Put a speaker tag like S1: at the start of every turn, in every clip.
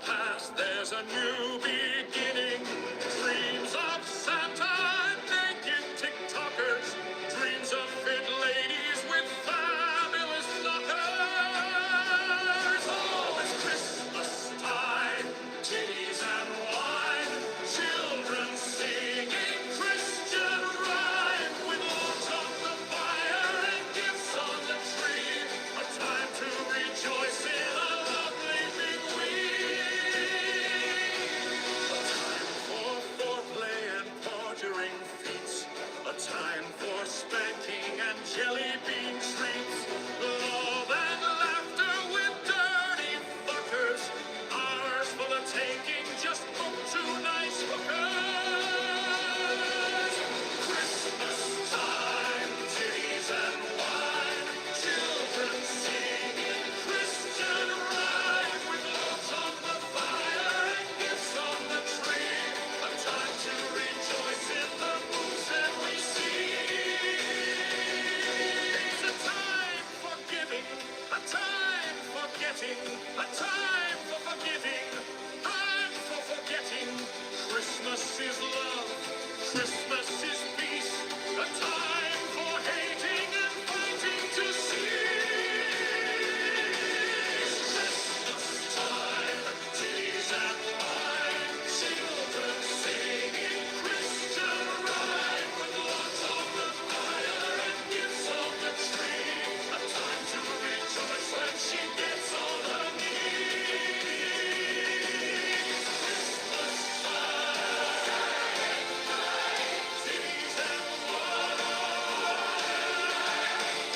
S1: past, there's a new beginning. Dreams of Santa, naked TikTokers. Dreams of fit ladies with fabulous knockers. Oh, it's Christmas time, titties and wine. Children singing Christian rhyme. With logs on the fire and gifts on the tree. A time to rejoice in a lovely big week. A time for foreplay and pottering feats. A time for spanking and jelly bean treats. Love and laughter with dirty fuckers. Ours for the taking, just book 2 nice hookers. Christmas time, titties and wine. Children singing Christian rhyme. With logs on the fire and gifts on the tree. A time to rejoice in the moves that we see. It's a time for giving, a time for getting, a time for forgiving, time for forgetting. Christmas is love, Christmas is peace, a time for hating and fighting to cease. Christmas time, titties and wine, children singing Christian rhyme. With logs on the fire and gifts on the tree, a time to rejoice when she gets on her knees. Christmas time, titties and wine,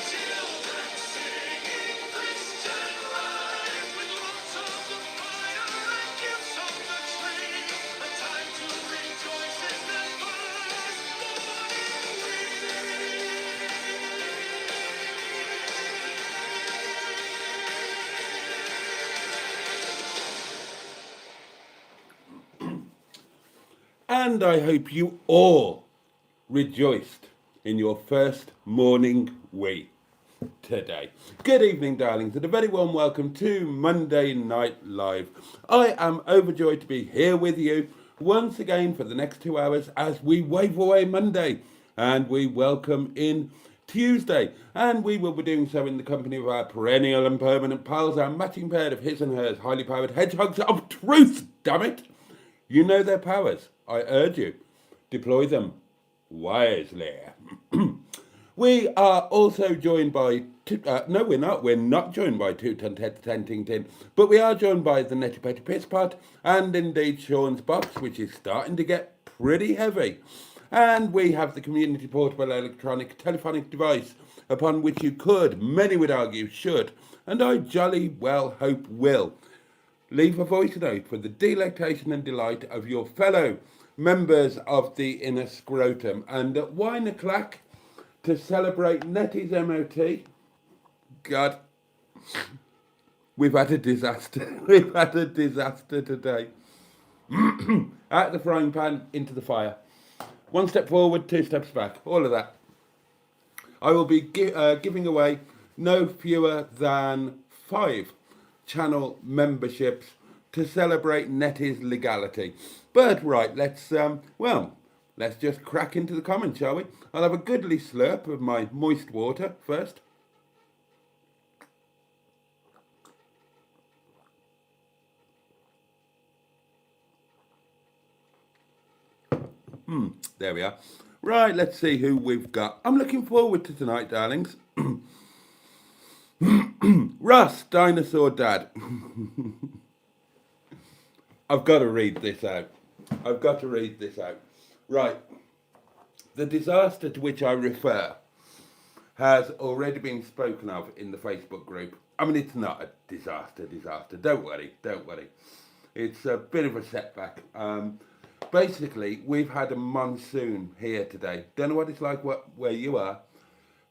S1: children singing Christian rhyme. With logs on the fire and gifts on the tree, a time to rejoice in the first morning
S2: And I hope you all rejoiced in your first morning wee today. Good evening, darlings, and a very warm welcome to Monday Night Live. I am overjoyed to be here with you once again for the next 2 hours as we wave away Monday and we welcome in Tuesday. And we will be doing so in the company of our perennial and permanent pals, our matching pair of his and hers highly powered hedgehogs of truth, damn it. You know their powers. I urge you, deploy them wisely. We are also joined by, no we're not, we're not joined by Two Ton Ted Tenting Tin, but we are joined by the Netty Petty Piss Pot and indeed Sean's Box, which is starting to get pretty heavy. And we have the community portable electronic telephonic device upon which you could, many would argue should, and I jolly well hope will, leave a voice note for the delectation and delight of your fellow members of the inner scrotum. And at 1 o'clock to celebrate Nettie's MOT, God, we've had a disaster. We've had a disaster today. Out of the frying pan, into the fire. 1 step forward, 2 steps back. All of that. I will be giving away no fewer than 5 channel memberships to celebrate Nettie's legality. But right, let's just crack into the comments, shall we? I'll have a goodly slurp of my moist water first. There we are. Right, let's see who we've got. I'm looking forward to tonight, darlings. Russ, Dinosaur Dad. I've got to read this out. Right. The disaster to which I refer has already been spoken of in the Facebook group. I mean, it's not a disaster. Don't worry. It's a bit of a setback. Basically, we've had a monsoon here today. Don't know what it's like where you are,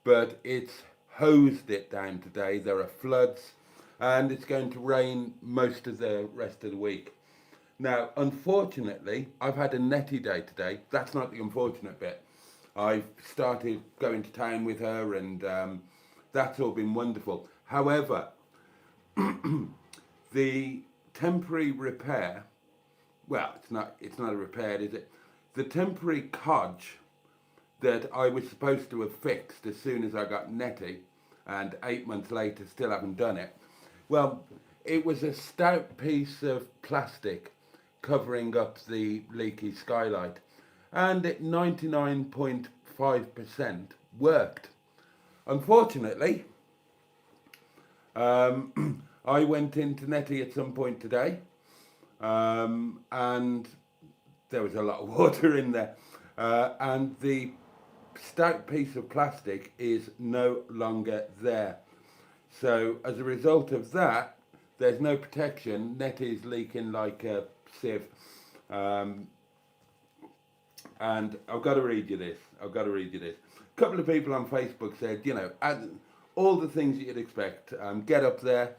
S2: but it's hosed it down today. There are floods, and it's going to rain most of the rest of the week. Now, unfortunately, I've had a netty day today. That's not the unfortunate bit. I've started going to town with her, and that's all been wonderful. However, the temporary repair. Well, it's not a repair, is it? The temporary codge that I was supposed to have fixed as soon as I got NETTY, and 8 months later still haven't done it. Well, it was a stout piece of plastic covering up the leaky skylight, and it 99.5% worked. Unfortunately, I went into NETTY at some point today, and there was a lot of water in there, and the stout piece of plastic is no longer there. So as a result of that, there's no protection. NETTY is leaking like a sieve. And I've got to read you this. A couple of people on Facebook said, you know, all the things that you'd expect. Get up there,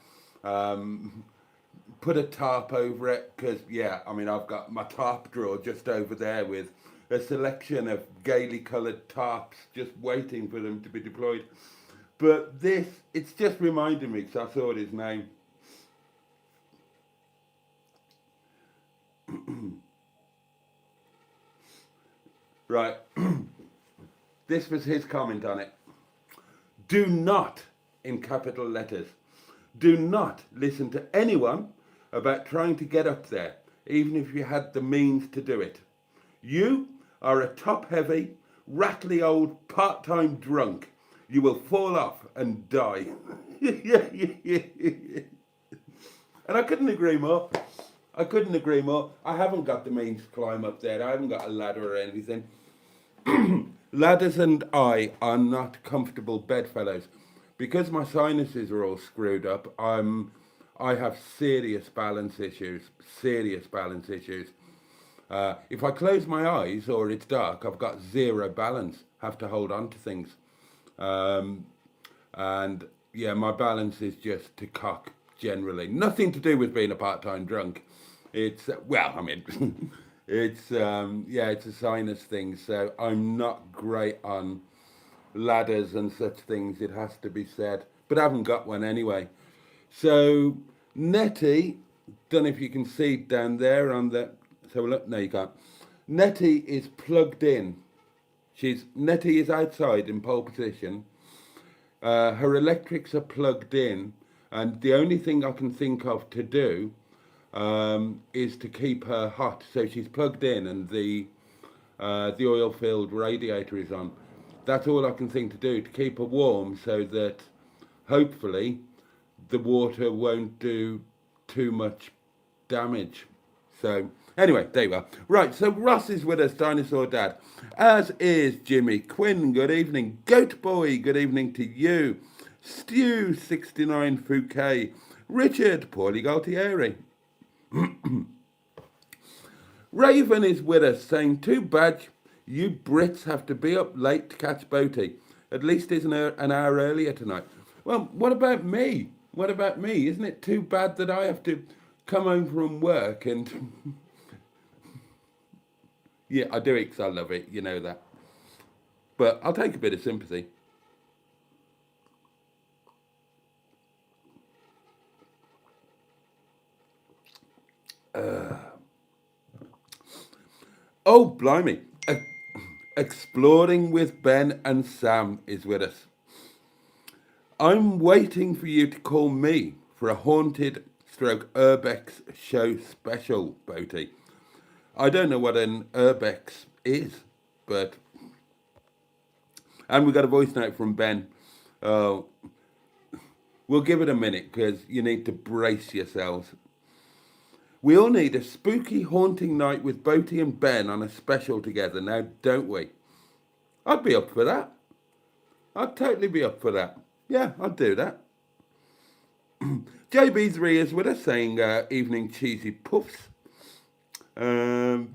S2: put a tarp over it, because, yeah, I mean, I've got my tarp drawer just over there with a selection of gaily coloured tarps just waiting for them to be deployed. But this, it's just reminded me, because I saw his name. Right. This was his comment on it. Do not, in capital letters, do not listen to anyone about trying to get up there, even if you had the means to do it. You are a top-heavy, rattly old part-time drunk. You will fall off and die. And I couldn't agree more. I haven't got the means to climb up there. I haven't got a ladder or anything. Ladders and I are not comfortable bedfellows. Because my sinuses are all screwed up, I have serious balance issues. If I close my eyes or it's dark, I've got zero balance. Have to hold on to things. And yeah, my balance is just to cock generally. Nothing to do with being a part-time drunk. It's, well, I mean, it's a sinus thing. So I'm not great on ladders and such things, it has to be said. But I haven't got one anyway. So NETTY, don't know if you can see down there on the, so look, no you can't. NETTY is plugged in. NETTY is outside in pole position. Her electrics are plugged in, and the only thing I can think of to do is to keep her hot. So she's plugged in, and the oil-filled radiator is on. That's all I can think to do to keep her warm, so that hopefully the water won't do too much damage. So anyway, there you are. Right, so Ross is with us, Dinosaur Dad, as is Jimmy. Quinn, good evening. Goat Boy, good evening to you. Stew 69 Fouquet. Richard, Paulie Galtieri. Raven is with us, saying, too bad you Brits have to be up late to catch Boaty. At least it's an hour earlier tonight. Well, what about me? Isn't it too bad that I have to come home from work and... Yeah, I do it because I love it, you know that. But I'll take a bit of sympathy. Oh, blimey. Exploring with Ben and Sam is with us. I'm waiting for you to call me for a haunted stroke urbex show special, Boaty. I don't know what an urbex is, but... And we got a voice note from Ben. We'll give it a minute, because you need to brace yourselves. We all need a spooky, haunting night with Boaty and Ben on a special together now, don't we? I'd be up for that. I'd totally be up for that. Yeah, I'd do that. JB3 is with us, saying evening cheesy puffs. Who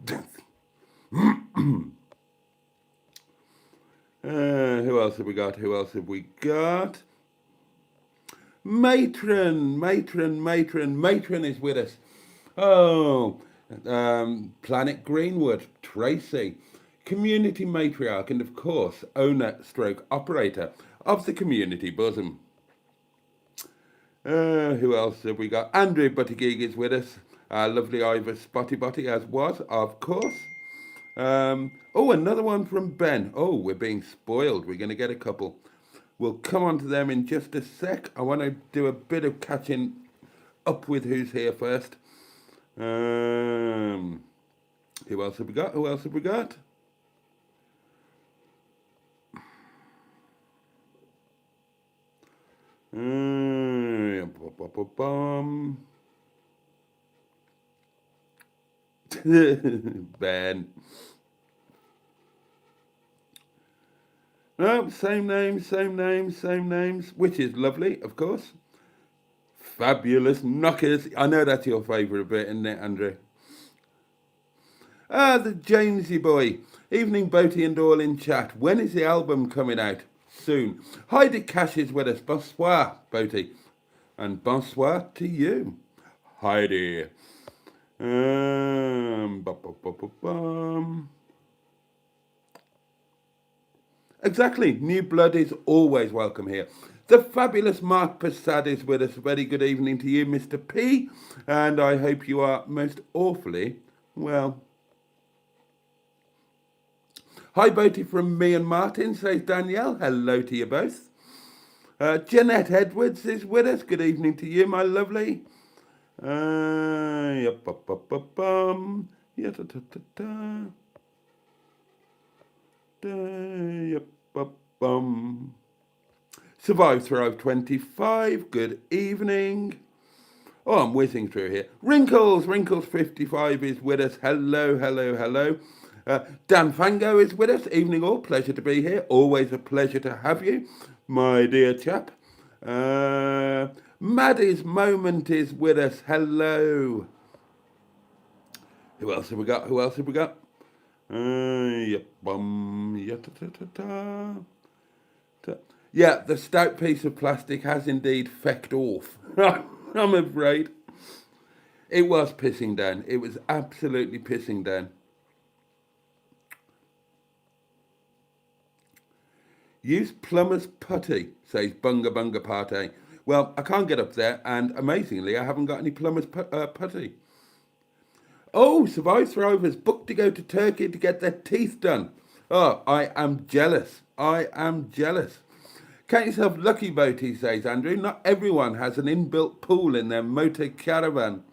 S2: else have we got? Matron is with us. Oh, Planet Greenwood, Tracy, community matriarch, and of course, owner stroke operator of the community bosom. Who else have we got? Andrew Buttigieg is with us. Lovely Ivor Spotty Botty, as was, of course. Oh, another one from Ben. Oh, we're being spoiled. We're going to get a couple. We'll come on to them in just a sec. I want to do a bit of catching up with who's here first. Who else have we got? Who else have we got? Ben. No, same names, which is lovely, of course. Fabulous knockers. I know that's your favourite bit, isn't it, Andrew? The Jamesy boy. Evening, Boaty and all in chat. When is the album coming out? Soon. Heidi Cash is with us. Bonsoir, Boaty. And bonsoir to you, Heidi. Exactly. New blood is always welcome here. The fabulous Mark Passad is with us. Very good evening to you, Mr. P. And I hope you are most awfully well. Hi, Boaty, from me and Martin, says Danielle. Hello to you both. Jeanette Edwards is with us. Good evening to you, my lovely. Survive Thrive 25. Good evening. Oh, I'm whizzing through here. Wrinkles 55 is with us. Hello. Dan Fango is with us. Evening all. Pleasure to be here. Always a pleasure to have you, my dear chap. Maddie's Moment is with us. Hello. Who else have we got? Yeah, the stout piece of plastic has indeed fecked off. I'm afraid. It was pissing down. It was absolutely pissing down. Use plumber's putty, says Bunga Bunga Pate. Well, I can't get up there, and amazingly, I haven't got any plumber's putty. Oh, Survive Thrive has booked to go to Turkey to get their teeth done. Oh, I am jealous. Count yourself lucky, Boaty, says Andrew. Not everyone has an inbuilt pool in their motor caravan.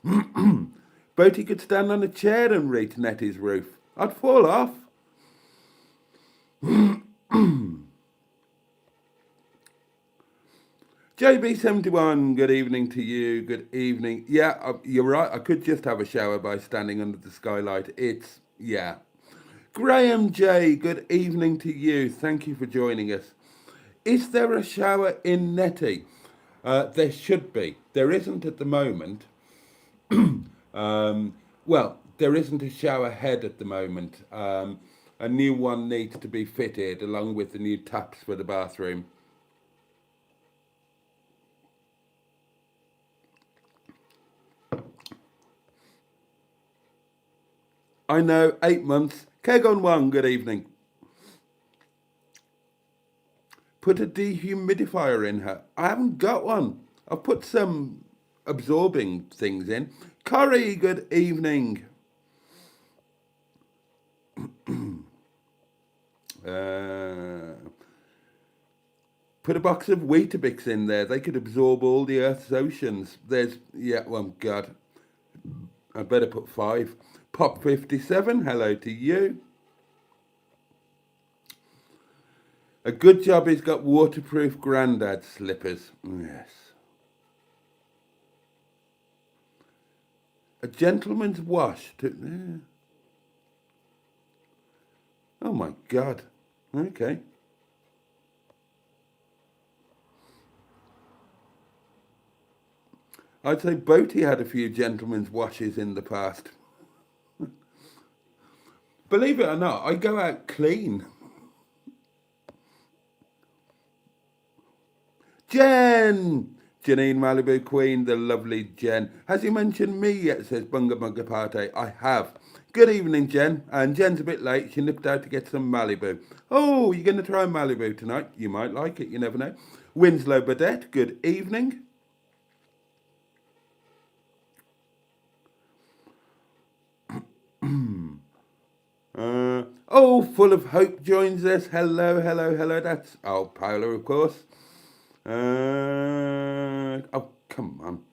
S2: Boaty could stand on a chair and reach Netty's roof. I'd fall off. JB71, good evening to you. Good evening. Yeah, you're right. I could just have a shower by standing under the skylight. Yeah. Graham J, good evening to you. Thank you for joining us. Is there a shower in Netty? There should be. There isn't at the moment. Well, there isn't a shower head at the moment. A new one needs to be fitted along with the new taps for the bathroom. I know, 8 months. Keg on one, good evening. Put a dehumidifier in her. I haven't got one. I've put some absorbing things in. Corrie, good evening. Put a box of Weetabix in there. They could absorb all the Earth's oceans. God. I better put 5. Pop 57, hello to you. A good job he's got waterproof grandad slippers. Yes. A gentleman's wash. Oh my God. Okay. I'd say Boaty had a few gentlemen's washes in the past. Believe it or not, I go out clean. Janine Malibu Queen, the lovely Jen. Has he mentioned me yet, says Bunga Bunga Pate. I have. Good evening, Jen. And Jen's a bit late. She nipped out to get some Malibu. Oh, you're going to try Malibu tonight? You might like it. You never know. Winslow Burdett, good evening. Oh, Full of Hope joins us. Hello, hello, hello. That's Paolo, of course. Oh, come on.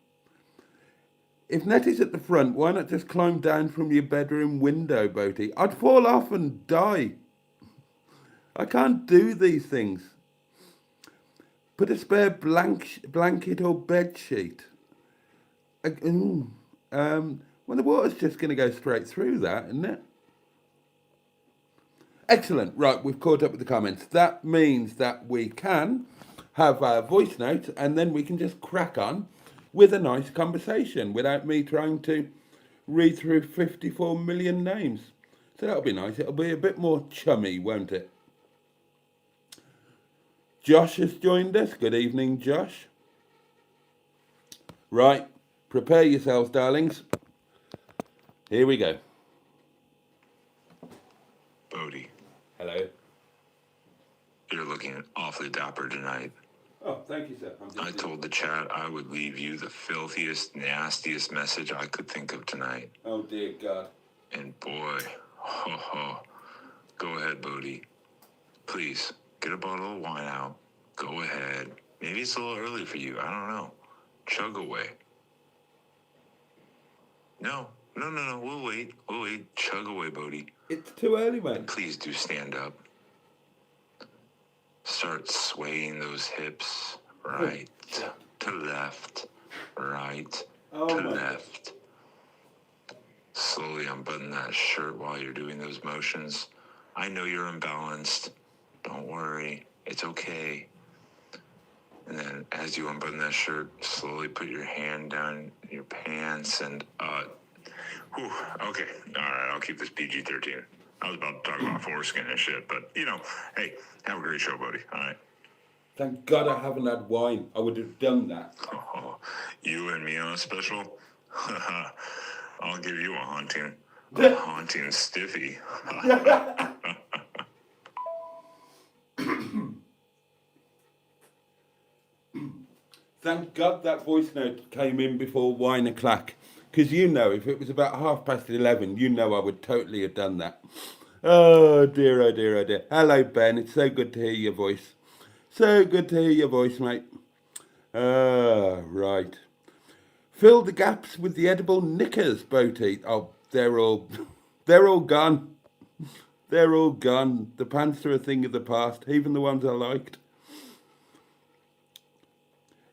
S2: If Nettie's at the front, why not just climb down from your bedroom window, Boaty? I'd fall off and die. I can't do these things. Put a spare blanket or bed sheet. Well, the water's just going to go straight through that, isn't it? Excellent. Right, we've caught up with the comments. That means that we can have a voice note and then we can just crack on with a nice conversation without me trying to read through 54 million names. So that'll be nice. It'll be a bit more chummy, won't it? Josh has joined us. Good evening, Josh. Right, prepare yourselves, darlings. Here we go.
S3: Boaty,
S2: Hello.
S3: you're looking awfully dapper tonight.
S2: Oh, thank you, sir.
S3: I told the chat I would leave you the filthiest, nastiest message I could think of tonight.
S2: Oh, dear God.
S3: And boy, go ahead, Boaty. Please, get a bottle of wine out. Go ahead. Maybe it's a little early for you. I don't know. Chug away. No. We'll wait. Chug away, Boaty.
S2: It's too early, mate.
S3: Please do stand up. Start swaying those hips right to left, right to left. Slowly unbutton that shirt while you're doing those motions. I know you're imbalanced. Don't worry. It's okay. And then as you unbutton that shirt, slowly put your hand down your pants and, okay. All right, I'll keep this PG-13. I was about to talk about foreskin and shit, but, hey, have a great show, buddy. All right.
S2: Thank God I haven't had wine. I would have done that.
S3: Oh, you and me on a special? I'll give you a haunting stiffy.
S2: Thank God that voice note came in before wine o'clock. Because if it was about 11:30, I would totally have done that. Oh dear, oh dear, oh dear. Hello, Ben. It's so good to hear your voice. So good to hear your voice, mate. Right. Fill the gaps with the edible knickers, Boaty. Oh, they're all gone. They're all gone. The pants are a thing of the past, even the ones I liked.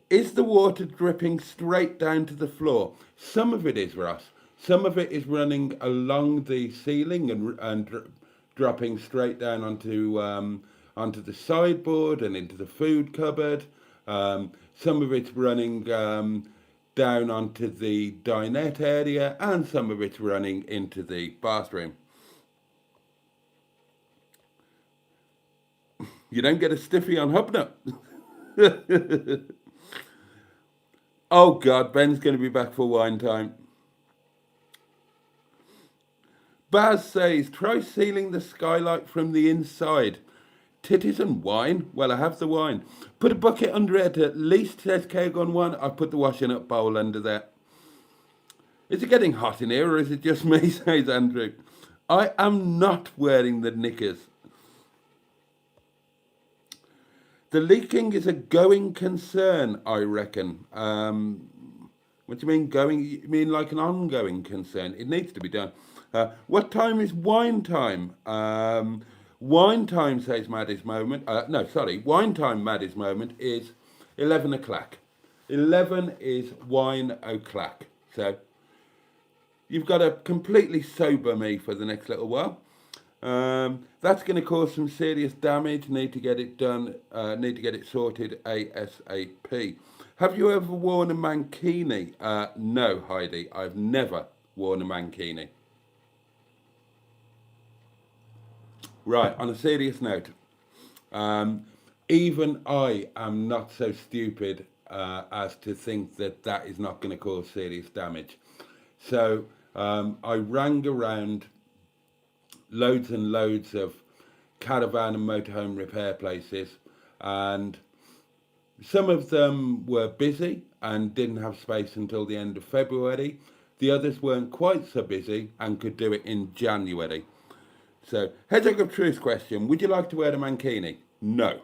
S2: Is the water dripping straight down to the floor? Some of it is, Ross. Some of it is running along the ceiling and dropping straight down onto the sideboard and into the food cupboard. Some of it's running down onto the dinette area, and some of it's running into the bathroom. You don't get a stiffy on Hubnut. Oh God, Ben's going to be back for wine time. Baz says, try sealing the skylight from the inside. Titties and wine? Well, I have the wine. Put a bucket under it at least, says Keg1. I've put the washing up bowl under there. Is it getting hot in here or is it just me, says Andrew? I am not wearing the knickers. The leaking is a going concern, I reckon. What do you mean going? You mean like an ongoing concern? It needs to be done. What time is wine time? Wine time, says Maddie's Moment. Wine time, Maddie's Moment, is 11 o'clock. 11 is wine o'clock. So you've got to completely sober me for the next little while. That's going to cause some serious damage. Need to get it done. Need to get it sorted ASAP. Have you ever worn a mankini? No, Heidi. I've never worn a mankini. Right, on a serious note, even I am not so stupid as to think that is not going to cause serious damage. So I rang around loads and loads of caravan and motorhome repair places, and Some of them were busy and didn't have space until the end of February. The others weren't quite so busy and could do it in January. So, hedgehog of truth question, would you like to wear a mankini? No.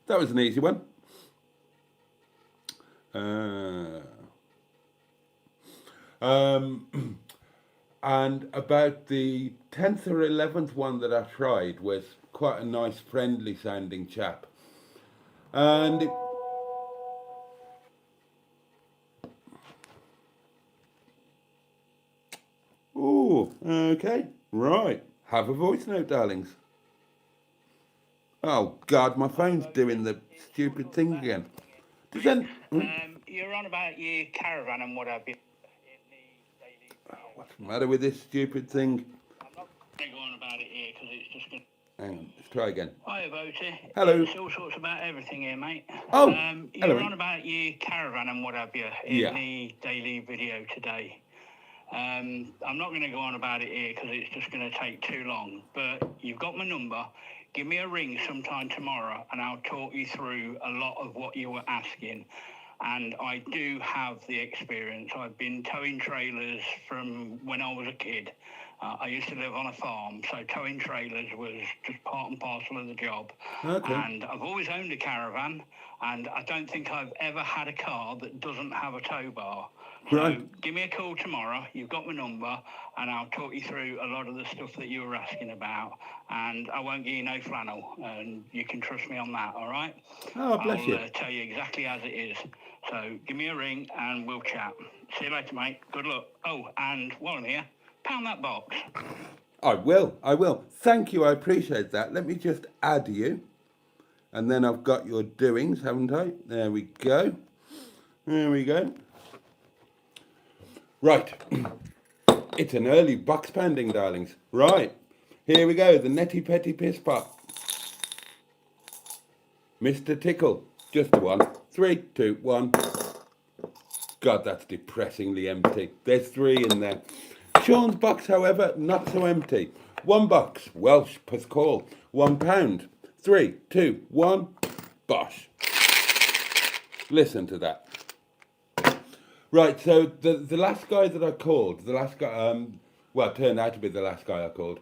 S2: That was an easy one. And about the 10th or 11th one that I tried was quite a nice, friendly sounding chap. And oh, okay, right. Have a voice note, darlings. Oh God, my phone's doing the stupid thing again. Does that,
S4: You're on about your caravan and what have you.
S2: what's the matter with this stupid thing?
S4: I'm not going to go on about it here because it's just going to...
S2: Hang on, let's try again.
S4: Hi, Boaty.
S2: Hello.
S4: It's all sorts about everything here, mate.
S2: Oh,
S4: You're
S2: hello.
S4: on about your caravan and what have you in
S2: Yeah.
S4: the daily video today. I'm not going to go on about it here because it's just going to take too long. But you've got my number. Give me a ring sometime tomorrow and I'll talk you through a lot of what you were asking. And I do have the experience. I've been towing trailers from when I was a kid. I used to live on a farm, so towing trailers was just part and parcel of the job.
S2: Okay.
S4: And I've always owned a caravan, and I don't think I've ever had a car that doesn't have a tow bar. So
S2: Right.
S4: give me a call tomorrow. You've got my number, and I'll talk you through a lot of the stuff that you were asking about. And I won't give you no flannel, and you can trust me on that, all right?
S2: Oh, bless you.
S4: I'll tell you exactly as it is. So give me a ring, and we'll chat. See you later, mate. Good luck. Oh, and while I'm here, pound that box.
S2: I will. Thank you, I appreciate that. Let me just add you. And then I've got your doings, haven't I? There we go. There we go. Right. It's an early box pounding, darlings. Right. Here we go. The Netty Petty Piss Pot. Mr. Tickle. Just one. 3, 2, 1. God, that's depressingly empty. There's 3 in there. Sean's box, however, not so empty. 1 box. Welsh Puss Call. £1. 3, 2, 1. Bosh. Listen to that. Right, so the last guy that I called, the last guy, well, it turned out to be the last guy I called.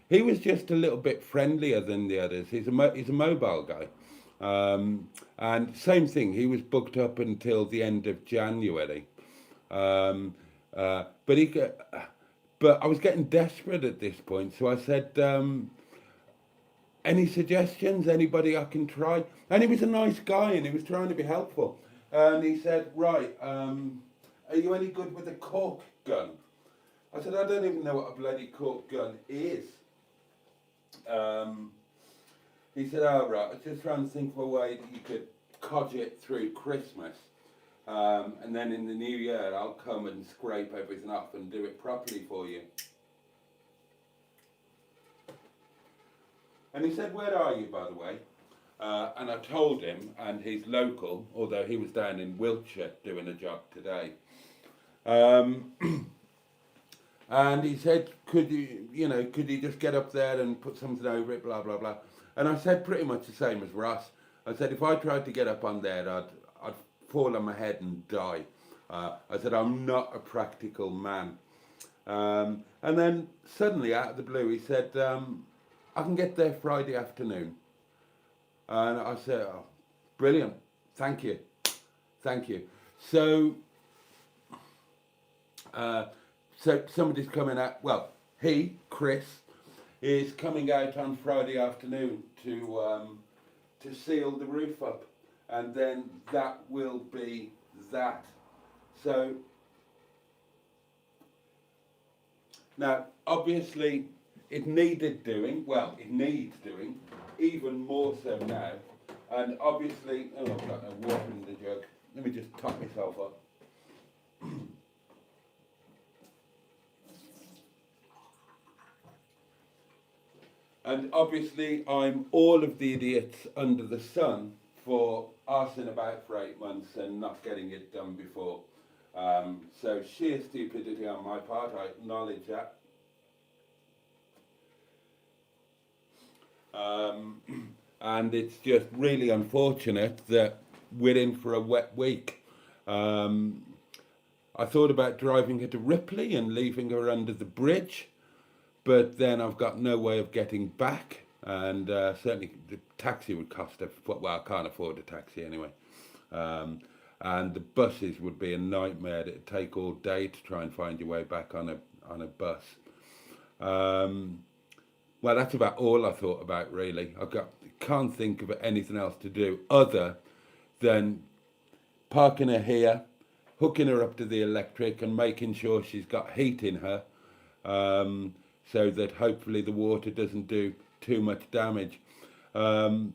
S2: He was just a little bit friendlier than the others. He's a mobile guy. And same thing, he was booked up until the end of January. But I was getting desperate at this point, so I said, any suggestions? Anybody I can try? And he was a nice guy, and he was trying to be helpful. And he said, right, are you any good with a cork gun? I said, I don't even know what a bloody cork gun is. He said, oh, right, I was just trying to think of a way that you could codge it through Christmas. And then in the new year, I'll come and scrape everything off and do it properly for you. And he said, where are you, by the way? And I told him, and he's local, although he was down in Wiltshire doing a job today. And he said, could you just get up there and put something over it, blah, blah, blah. And I said pretty much the same as Ross. I said, if I tried to get up on there, I'd fall on my head and die. I said, I'm not a practical man. And then suddenly, out of the blue, he said, I can get there Friday afternoon. And I said, oh, brilliant, thank you. So somebody's coming out, well, Chris, is coming out on Friday afternoon to seal the roof up. And then that will be that. So, now, obviously, it needed doing, well, it needs doing, even more so now. And obviously, oh, I've got no water in the jug. Let me just top myself up. And obviously, I'm all of the idiots under the sun for arsing about for 8 months and not getting it done before. So sheer stupidity on my part, I acknowledge that. and it's just really unfortunate that we're in for a wet week. I thought about driving her to Ripley and leaving her under the bridge, but then I've got no way of getting back, and certainly the taxi would cost well, I can't afford a taxi anyway. And the buses would be a nightmare. It'd take all day to try and find your way back on a bus. Well, that's about all I thought about, really. Can't think of anything else to do other than parking her here, hooking her up to the electric and making sure she's got heat in her, so that hopefully the water doesn't do too much damage. That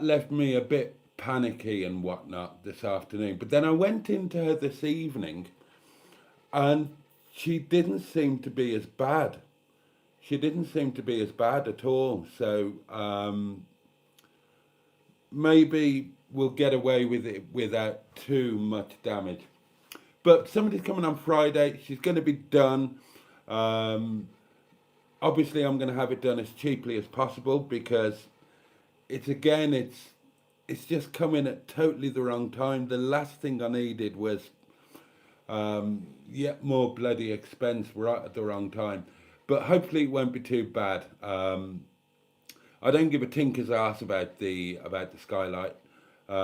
S2: left me a bit panicky and whatnot this afternoon. But then I went into her this evening and she didn't seem to be as bad. She didn't seem to be as bad at all. So maybe we'll get away with it without too much damage. But somebody's coming on Friday. She's going to be done. Obviously, I'm going to have it done as cheaply as possible because it's just coming at totally the wrong time. The last thing I needed was yet more bloody expense right at the wrong time. But hopefully it won't be too bad. I don't give a tinker's ass about the skylight. He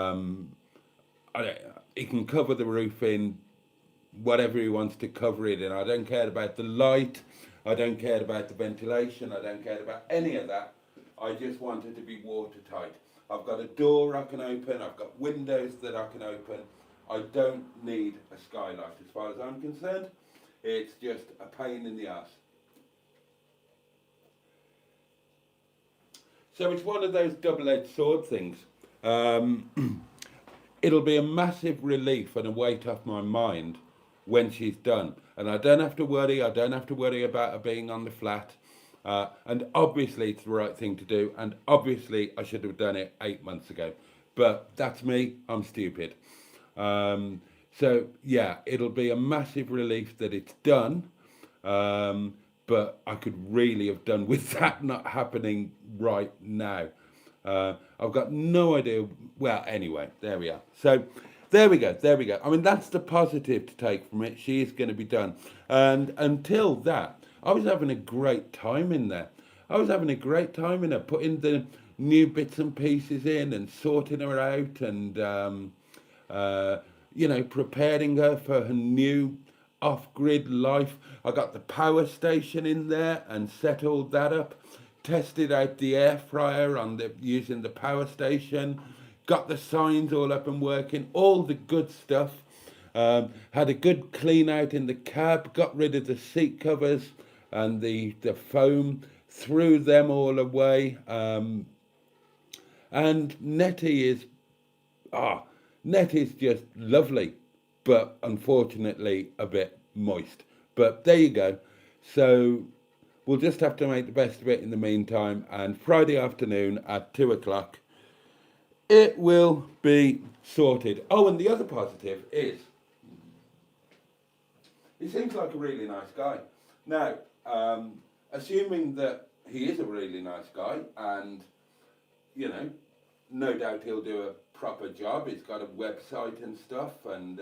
S2: can cover the roof in whatever he wants to cover it in. I don't care about the light. I don't care about the ventilation. I don't care about any of that. I just want it to be watertight. I've got a door I can open. I've got windows that I can open. I don't need a skylight as far as I'm concerned. It's just a pain in the ass. So it's one of those double-edged sword things. It'll be a massive relief and a weight off my mind when she's done. And I don't have to worry. I don't have to worry about her being on the flat. And obviously it's the right thing to do. And obviously I should have done it 8 months ago. But that's me. I'm stupid. So yeah, it'll be a massive relief that it's done. But I could really have done with that not happening right now. I've got no idea. Well, anyway, there we are. So there we go. I mean, that's the positive to take from it. She is going to be done. And until that, I was having a great time in there. Putting the new bits and pieces in and sorting her out and, preparing her for her new off-grid life. I got the power station in there and set all that up. Tested out the air fryer using the power station. Got the signs all up and working. All the good stuff. Had a good clean out in the cab. Got rid of the seat covers and the foam. Threw them all away. And Netty is just lovely, but unfortunately a bit moist. But there you go. So we'll just have to make the best of it in the meantime. And Friday afternoon at 2 o'clock, it will be sorted. Oh, and the other positive is, he seems like a really nice guy. Now, assuming that he is a really nice guy and, no doubt he'll do a proper job. He's got a website and stuff and,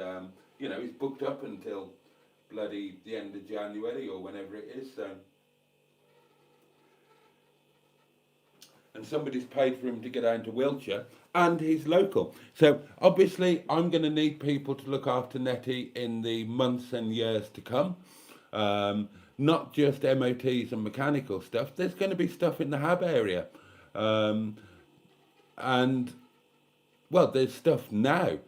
S2: he's booked up until bloody the end of January or whenever it is. So, and somebody's paid for him to get down to Wiltshire and he's local. So obviously I'm going to need people to look after Netty in the months and years to come. Not just MOTs and mechanical stuff. There's going to be stuff in the hab area. And, well, there's stuff now.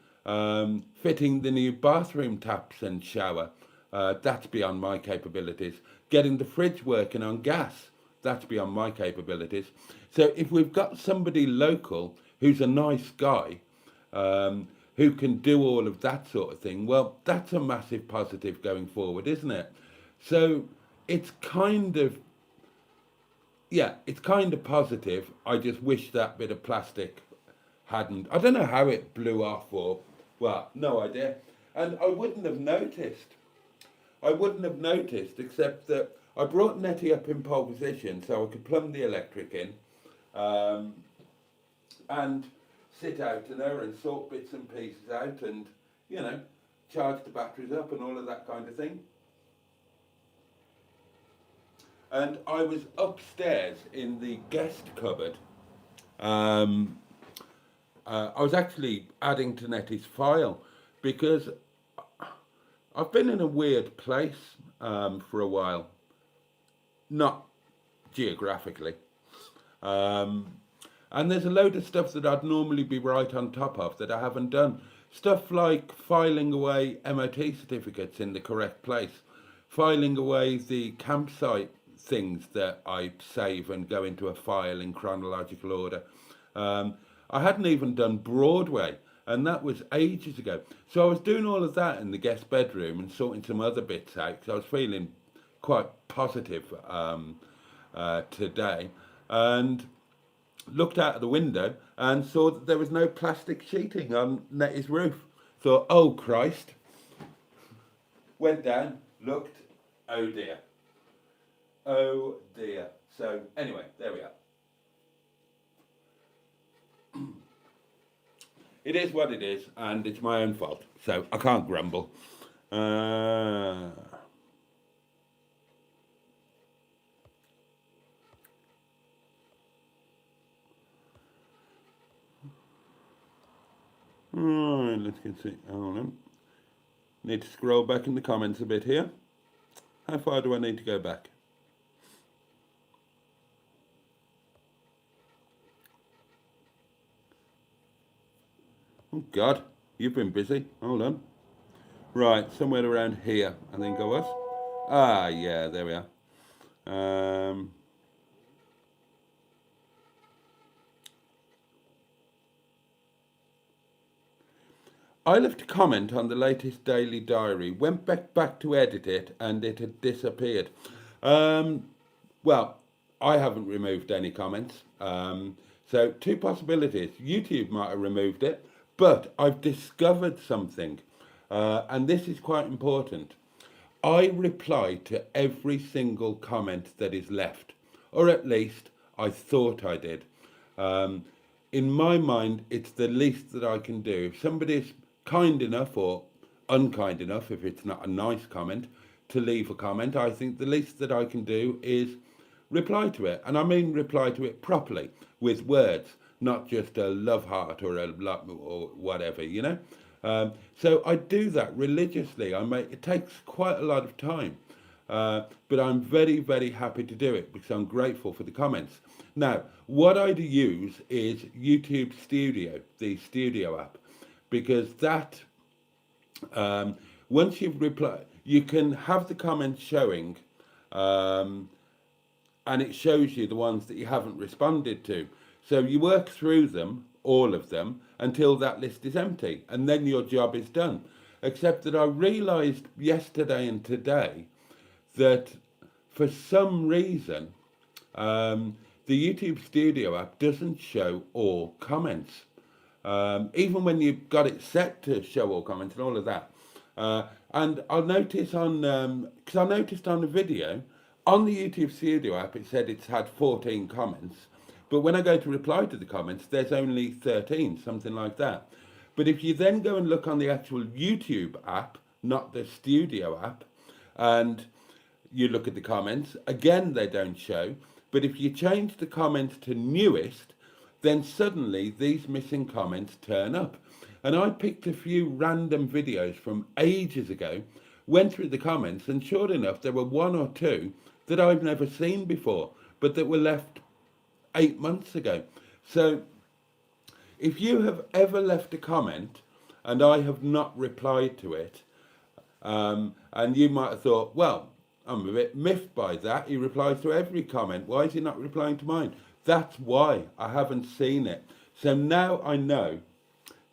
S2: Fitting the new bathroom taps and shower. That's beyond my capabilities. Getting the fridge working on gas. That's beyond my capabilities. So if we've got somebody local who's a nice guy, who can do all of that sort of thing, well, that's a massive positive going forward, isn't it? So it's kind of positive. I just wish that bit of plastic hadn't. I don't know how it blew off or, well, no idea. And I wouldn't have noticed except that I brought Netty up in pole position so I could plumb the electric in. and sit out in her and sort bits and pieces out and, you know, charge the batteries up and all of that kind of thing. And I was upstairs in the guest cupboard. I was actually adding to Netty's file because I've been in a weird place for a while. Not geographically. And there's a load of stuff that I'd normally be right on top of that I haven't done. Stuff like filing away MOT certificates in the correct place, filing away the campsite things that I save and go into a file in chronological order. I hadn't even done Broadway, and that was ages ago. So I was doing all of that in the guest bedroom and sorting some other bits out because I was feeling quite positive today, and looked out of the window and saw that there was no plastic sheeting on Netty's roof. Thought, oh Christ. Went down, looked, oh dear. Oh dear. So anyway, there we are. It is what it is, and it's my own fault, so I can't grumble. Alright, let's get see. Hold on. Need to scroll back in the comments a bit here. How far do I need to go back? Oh God, you've been busy. Hold on. Right, somewhere around here, I think I was. Ah, yeah, there we are. I left a comment on the latest daily diary, went back to edit it, and it had disappeared. Well, I haven't removed any comments. So two possibilities. YouTube might have removed it, but I've discovered something, and this is quite important. I reply to every single comment that is left, or at least I thought I did. In my mind, it's the least that I can do. If somebody's kind enough or unkind enough, if it's not a nice comment, to leave a comment, I think the least that I can do is reply to it. And I mean reply to it properly, with words, not just a love heart or a love or whatever, you know. So I do that religiously. It takes quite a lot of time, but I'm very, very happy to do it because I'm grateful for the comments. Now, what I do use is YouTube Studio, the Studio app, because that, once you've replied, you can have the comments showing, and it shows you the ones that you haven't responded to. So you work through them, all of them, until that list is empty, and then your job is done. Except that I realised yesterday and today that for some reason, the YouTube Studio app doesn't show all comments. Even when you've got it set to show all comments and all of that. And I'll notice on, because I noticed on the video, on the YouTube Studio app, it said it's had 14 comments. But when I go to reply to the comments, there's only 13, something like that. But if you then go and look on the actual YouTube app, not the Studio app, and you look at the comments, again, they don't show. But if you change the comments to newest, then suddenly these missing comments turn up. And I picked a few random videos from ages ago, went through the comments, and sure enough, there were one or two that I've never seen before, but that were left 8 months ago. So if you have ever left a comment and I have not replied to it, and you might have thought, well, I'm a bit miffed by that. He replies to every comment. Why is he not replying to mine? That's why I haven't seen it. So now I know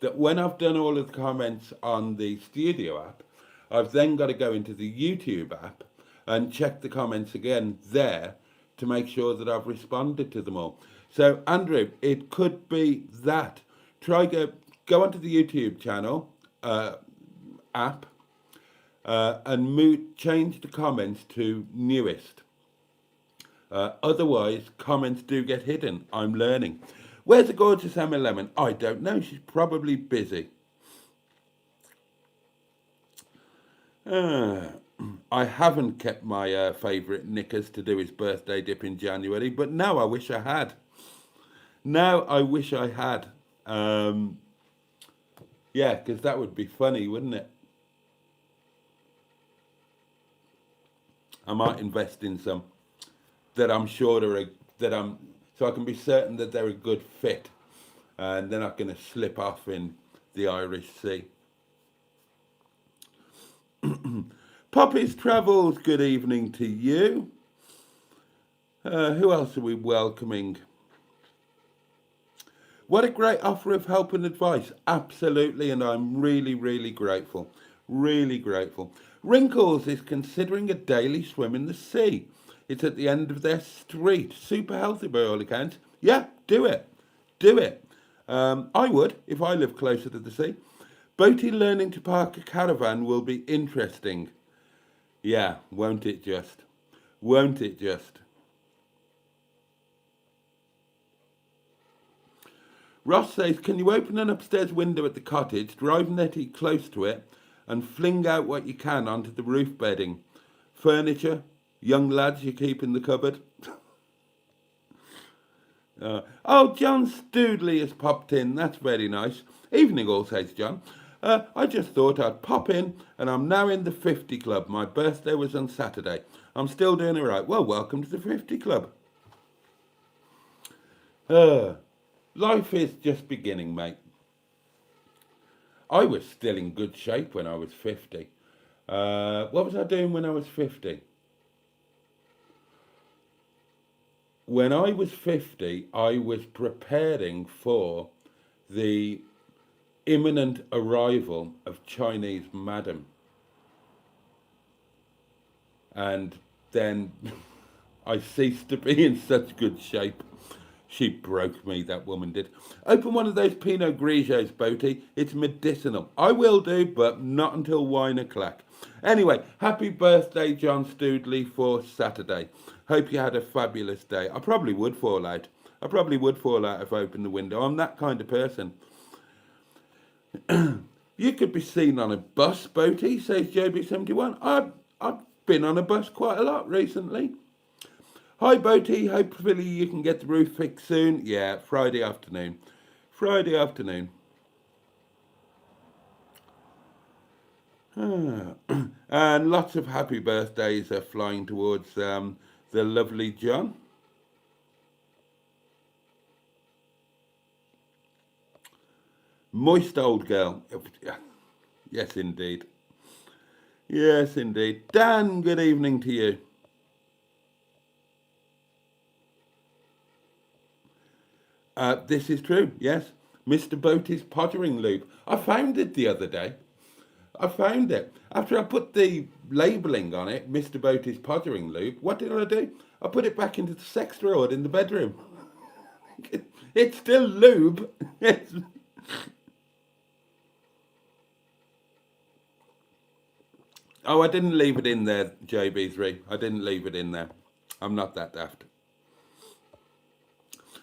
S2: that when I've done all of the comments on the Studio app, I've then got to go into the YouTube app and check the comments again there to make sure that I've responded to them all. So Andrew, it could be that. Go onto the YouTube channel app and change the comments to newest. Otherwise, comments do get hidden. I'm learning. Where's the gorgeous Emma Lemon? I don't know. She's probably busy. I haven't kept my favourite knickers to do his birthday dip in January, but now I wish I had. Now I wish I had. Yeah, because that would be funny, wouldn't it? I might invest in some that I'm sure are so I can be certain that they're a good fit, and they're not going to slip off in the Irish Sea. Poppy's Travels, good evening to you. Who else are we welcoming? What a great offer of help and advice. Absolutely, and I'm really, really grateful. Really grateful. Wrinkles is considering a daily swim in the sea. It's at the end of their street. Super healthy by all accounts. Yeah, do it. Do it. I would, if I lived closer to the sea. Boaty learning to park a caravan will be interesting. Yeah, won't it just? Won't it just? Ross says, can you open an upstairs window at the cottage, drive Netty close to it, and fling out what you can onto the roof bedding? Furniture, young lads you keep in the cupboard. Oh, John Stoodley has popped in. That's very nice. Evening all, says John. I just thought I'd pop in, and I'm now in the 50 Club. My birthday was on Saturday. I'm still doing all right. Well, welcome to the 50 Club. Life is just beginning, mate. I was still in good shape when I was 50. What was I doing when I was 50? When I was 50, I was preparing for the imminent arrival of Chinese Madam. And then I ceased to be in such good shape. She broke me, that woman did. Open one of those Pinot Grigios, Boaty. It's medicinal. I will do, but not until wine o'clock. Anyway, happy birthday, John Stoodley, for Saturday. Hope you had a fabulous day. I probably would fall out. I probably would fall out if I opened the window. I'm that kind of person. You could be seen on a bus, Boaty, says JB71. I've been on a bus quite a lot recently. Hi, Boaty. Hopefully you can get the roof fixed soon. Yeah, Friday afternoon. Friday afternoon. And lots of happy birthdays are flying towards the lovely John. Moist old girl. Yes, indeed. Yes, indeed. Dan, good evening to you. This is true, yes. Mr. Boaty's pottering lube. I found it the other day. I found it. After I put the labelling on it, Mr. Boaty's pottering lube, what did I do? I put it back into the sex drawer in the bedroom. It's still lube. Oh, I didn't leave it in there, JB3. I didn't leave it in there. I'm not that daft.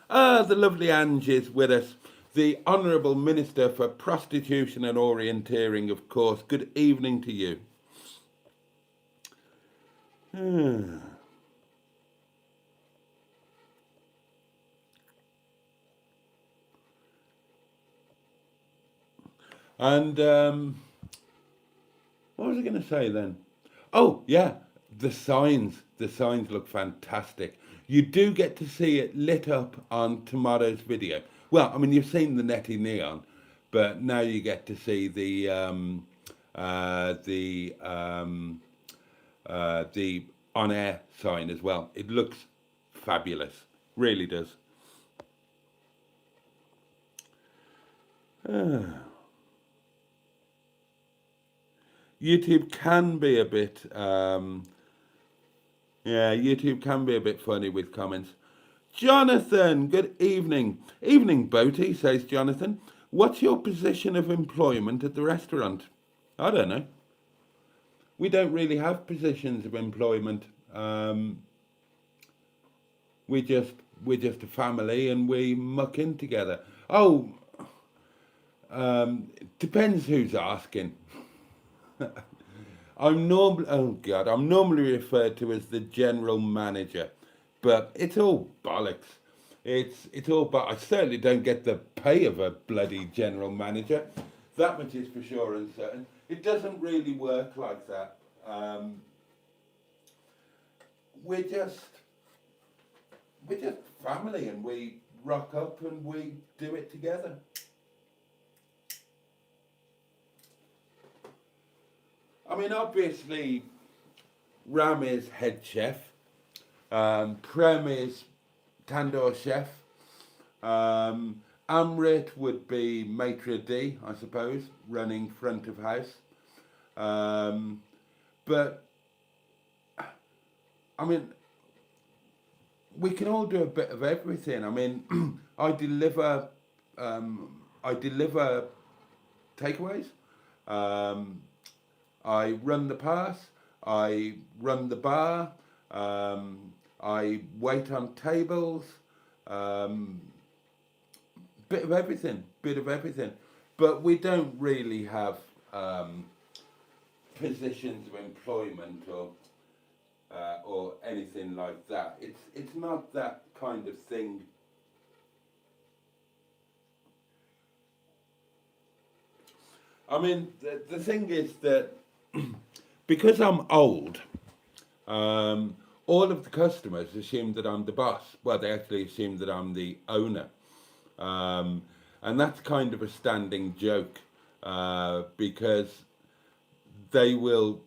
S2: The lovely Ange is with us. The Honourable Minister for Prostitution and Orienteering, of course. Good evening to you. And what was I going to say then? Oh, yeah, the signs. The signs look fantastic. You do get to see it lit up on tomorrow's video. Well, I mean, you've seen the Netty neon, but now you get to see the on-air sign as well. It looks fabulous, really does. YouTube can be a bit, YouTube can be a bit funny with comments. Jonathan, good evening. Evening, Boaty, says Jonathan. What's your position of employment at the restaurant? I don't know. We don't really have positions of employment. we're just a family and we muck in together. Oh, depends who's asking. I'm normally referred to as the general manager, but it's all bollocks. It's all, but I certainly don't get the pay of a bloody general manager. That much is for sure and certain. It doesn't really work like that. We're just family, and we rock up and we do it together. I mean, obviously, Ram is head chef, Prem is tandoor chef, Amrit would be maitre d', I suppose, running front of house. But, I mean, we can all do a bit of everything. I mean, I deliver takeaways. I run the pass. I run the bar. I wait on tables. Bit of everything. But we don't really have positions of employment or anything like that. It's not that kind of thing. I mean, the thing is that because I'm old, all of the customers assume that I'm the boss. Well, they actually assume that I'm the owner. And that's kind of a standing joke, because they will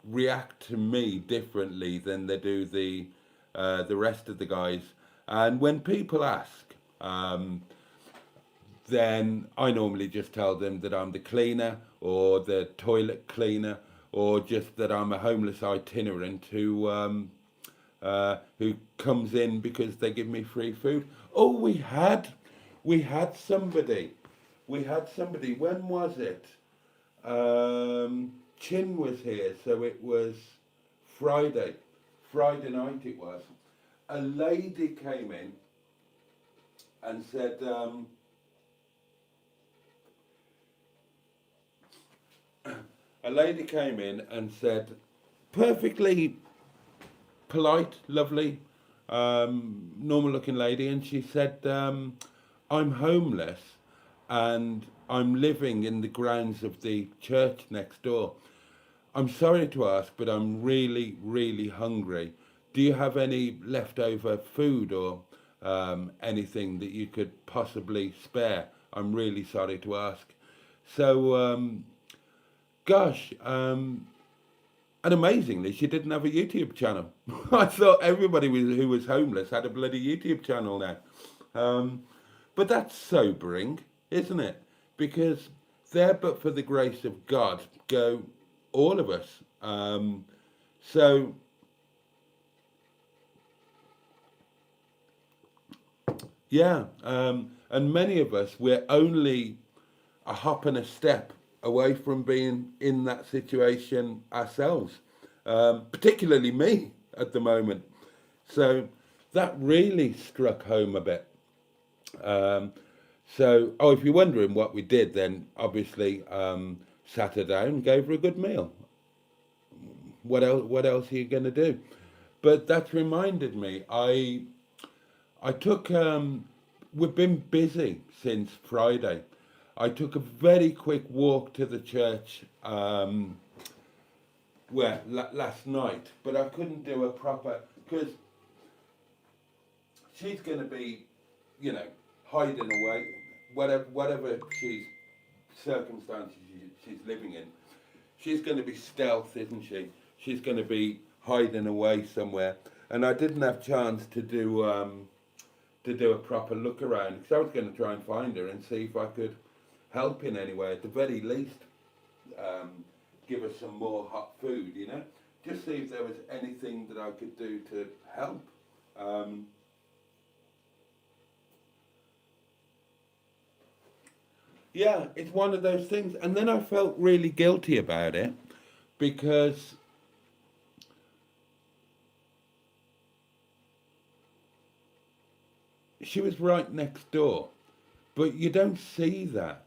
S2: react to me differently than they do the rest of the guys. And when people ask, then I normally just tell them that I'm the cleaner or the toilet cleaner, or just that I'm a homeless itinerant who comes in because they give me free food. Oh, we had somebody. When was it? Chin was here, so it was Friday night it was. A lady came in and said, perfectly polite, lovely, normal looking lady, and she said, I'm homeless and I'm living in the grounds of the church next door. I'm sorry to ask, but I'm really, really hungry. Do you have any leftover food or anything that you could possibly spare? I'm really sorry to ask. So, gosh, and amazingly, she didn't have a YouTube channel. I thought everybody who was homeless had a bloody YouTube channel now. But that's sobering, isn't it? Because there, but for the grace of God, go all of us. So, yeah, and many of us, we're only a hop and a step away from being in that situation ourselves, particularly me at the moment. So that really struck home a bit. So, if you're wondering what we did, then obviously sat her down, gave her a good meal. What else are you going to do? But that's reminded me, I took, we've been busy since Friday. I took a very quick walk to the church last night, but I couldn't do a proper, because she's going to be, hiding away, whatever circumstances she's living in. She's going to be stealth, isn't she? She's going to be hiding away somewhere. And I didn't have chance to do a proper look around, because I was going to try and find her and see if I could help in any way. At the very least, give her some more hot food, just see if there was anything that I could do to help. Yeah, it's one of those things. And then I felt really guilty about it, because she was right next door, but you don't see that.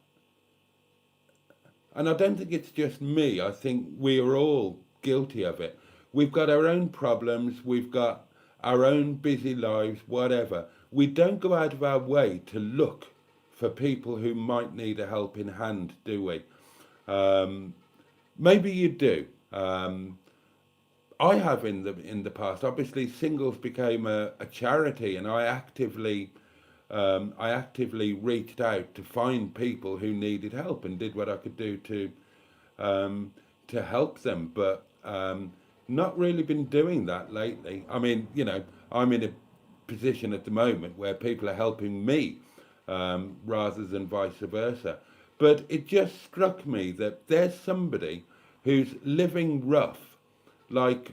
S2: And I don't think it's just me. I think we are all guilty of it. We've got our own problems. We've got our own busy lives, whatever. We don't go out of our way to look for people who might need a helping hand, do we? Maybe you do. I have in the past. Obviously, Singles became a charity, and I actively reached out to find people who needed help and did what I could do to help them. But not really been doing that lately. I mean, you know, I'm in a position at the moment where people are helping me rather than vice versa. But it just struck me that there's somebody who's living rough, like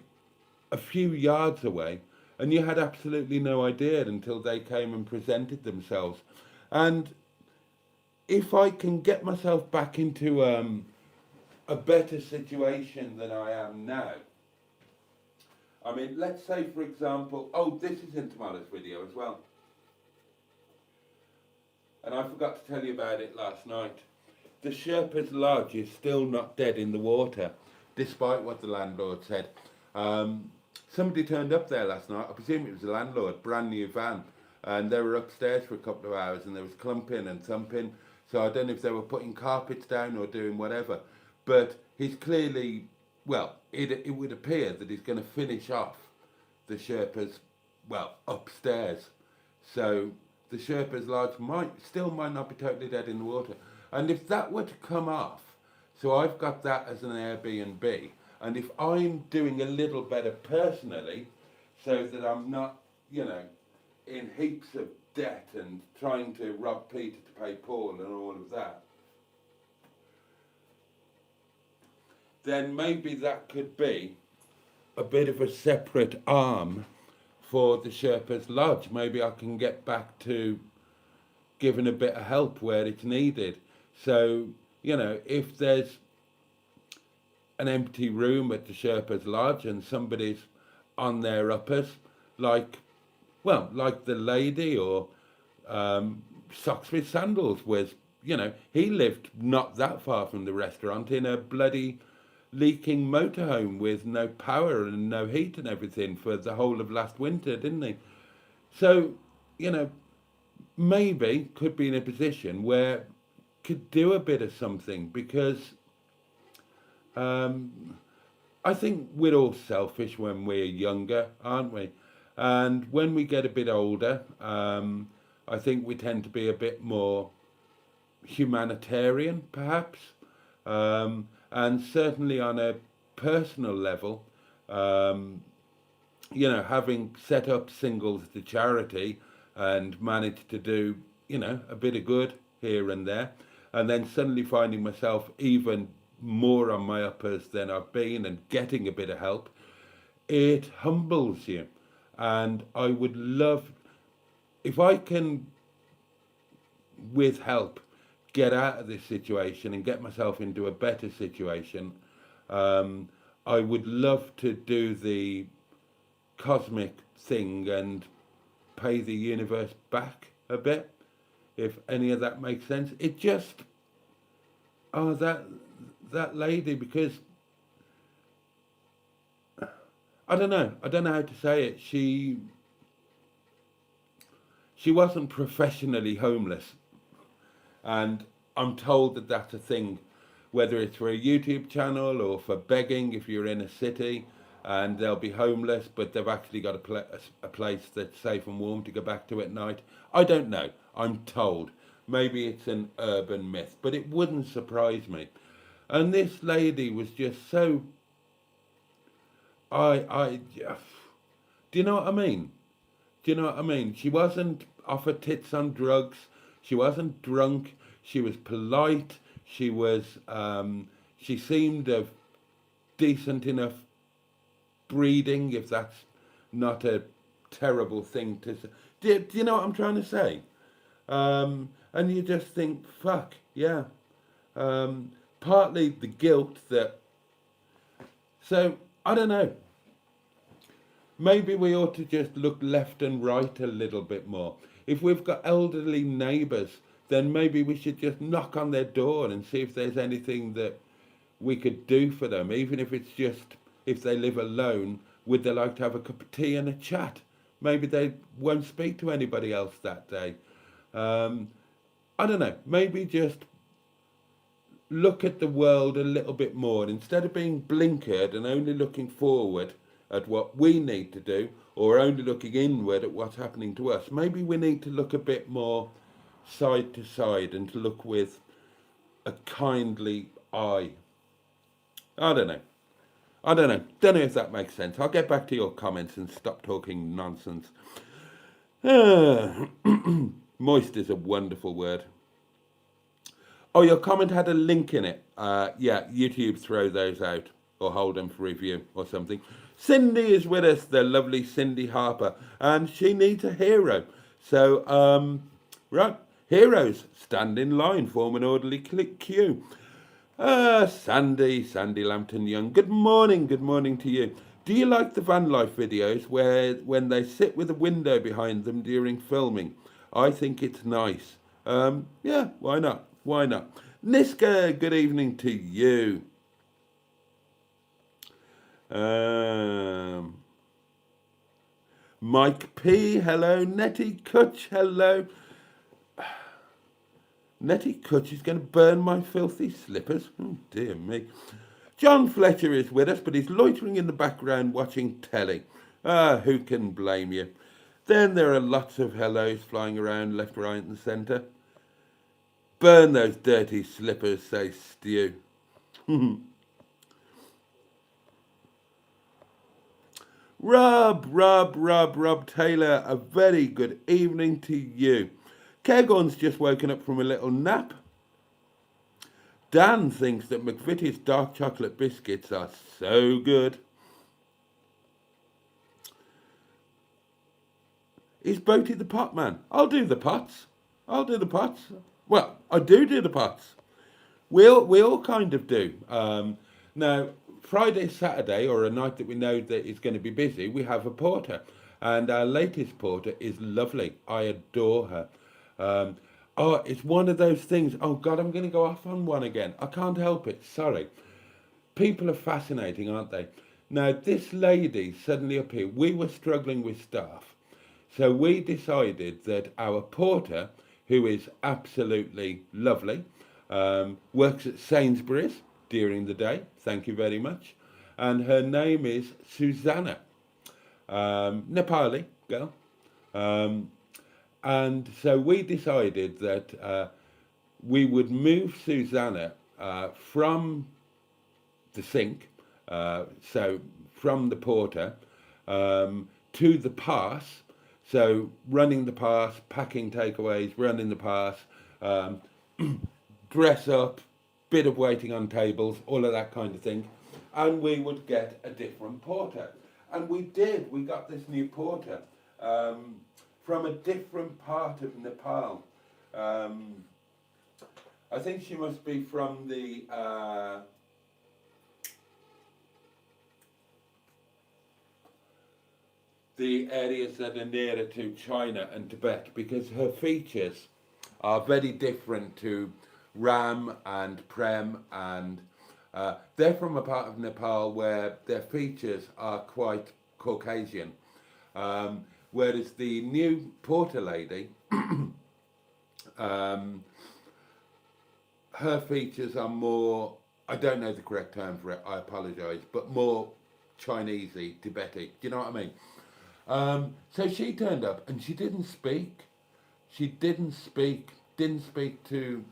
S2: a few yards away, and you had absolutely no idea until they came and presented themselves. And if I can get myself back into a better situation than I am now, I mean, let's say, for example, oh, this is in tomorrow's video as well. And I forgot to tell you about it last night. The Sherpa's Lodge is still not dead in the water, despite what the landlord said. Somebody turned up there last night. I presume it was the landlord, brand new van. And they were upstairs for a couple of hours and there was clumping and thumping. So I don't know if they were putting carpets down or doing whatever. But he's clearly, well, it would appear that he's going to finish off the Sherpa's, well, upstairs. So the Sherpa's Lodge might not be totally dead in the water. And if that were to come off, so I've got that as an Airbnb, and if I'm doing a little better personally, so that I'm not, you know, in heaps of debt and trying to rob Peter to pay Paul and all of that, then maybe that could be a bit of a separate arm for the Sherpa's Lodge. Maybe I can get back to giving a bit of help where it's needed. So, you know, if there's an empty room at the Sherpa's Lodge and somebody's on their uppers, like the lady or Socks with Sandals was, you know, he lived not that far from the restaurant in a bloody leaking motorhome with no power and no heat and everything for the whole of last winter, didn't he? So, you know, maybe could be in a position where could do a bit of something, because I think we're all selfish when we're younger, aren't we? And when we get a bit older, I think we tend to be a bit more humanitarian, perhaps. And certainly on a personal level, you know, having set up Singles to charity and managed to do, you know, a bit of good here and there, and then suddenly finding myself even more on my uppers than I've been and getting a bit of help, it humbles you. And I would love, if I can, with help, get out of this situation and get myself into a better situation, I would love to do the cosmic thing and pay the universe back a bit, if any of that makes sense. It just, oh, that lady, because I don't know how to say it. She wasn't professionally homeless, and I'm told that that's a thing, whether it's for a YouTube channel or for begging if you're in a city and they'll be homeless, but they've actually got a place that's safe and warm to go back to at night. I don't know. I'm told. Maybe it's an urban myth, but it wouldn't surprise me. And this lady was just so, do you know what I mean? Do you know what I mean? She wasn't off her tits on drugs. She wasn't drunk. She was polite. She was, she seemed of decent enough breeding, if that's not a terrible thing to say. Do you know what I'm trying to say? And you just think, fuck, yeah. Partly the guilt that, so, I don't know. Maybe we ought to just look left and right a little bit more. If we've got elderly neighbours, then maybe we should just knock on their door and see if there's anything that we could do for them, even if it's just if they live alone, would they like to have a cup of tea and a chat? Maybe they won't speak to anybody else that day. I don't know, maybe just look at the world a little bit more. Instead of being blinkered and only looking forward at what we need to do, or only looking inward at what's happening to us, maybe we need to look a bit more side to side and to look with a kindly eye. I don't know. Don't know if that makes sense. I'll get back to your comments and stop talking nonsense. Moist is a wonderful word. Oh, your comment had a link in it. Yeah, YouTube throw those out or hold them for review or something. Cindy is with us, the lovely Cindy Harper, and she needs a hero. So, right, heroes, stand in line, form an orderly queue. Sandy Lambton Young, good morning to you. Do you like the van life videos when they sit with a window behind them during filming? I think it's nice. Yeah, why not? Niska, good evening to you. Mike P, hello. Netty Kutch, hello. Netty Kutch is going to burn my filthy slippers. Oh, dear me. John Fletcher is with us, but he's loitering in the background watching telly. Who can blame you? Then there are lots of hellos flying around left, right and centre. Burn those dirty slippers, says Stu. Rob Taylor, a very good evening to you. Kegon's just woken up from a little nap. Dan thinks that McVitie's dark chocolate biscuits are so good. Is Boaty the pot man? I'll do the pots. Well, I do the pots. We all kind of do. Now, Friday, Saturday, or a night that we know that is going to be busy, we have a porter. And our latest porter is lovely. I adore her. It's one of those things. Oh, God, I'm going to go off on one again. I can't help it. Sorry. People are fascinating, aren't they? Now, this lady suddenly appeared. We were struggling with staff. So we decided that our porter, who is absolutely lovely, works at Sainsbury's during the day. Thank you very much. And her name is Susanna. Nepali girl. And so we decided that we would move Susanna from the sink, so from the porter, to the pass. So running the pass, packing takeaways, running the pass, dress up, bit of waiting on tables, all of that kind of thing. And we would get a different porter. And we did. We got this new porter from a different part of Nepal. I think she must be from the areas that are nearer to China and Tibet, because her features are very different to Ram and Prem, and they're from a part of Nepal where their features are quite Caucasian, whereas the new porter lady, her features are more, I don't know the correct term for it, I apologise, but more Chinesey, Tibetic, do you know what I mean? So she turned up and she didn't speak. Didn't speak to,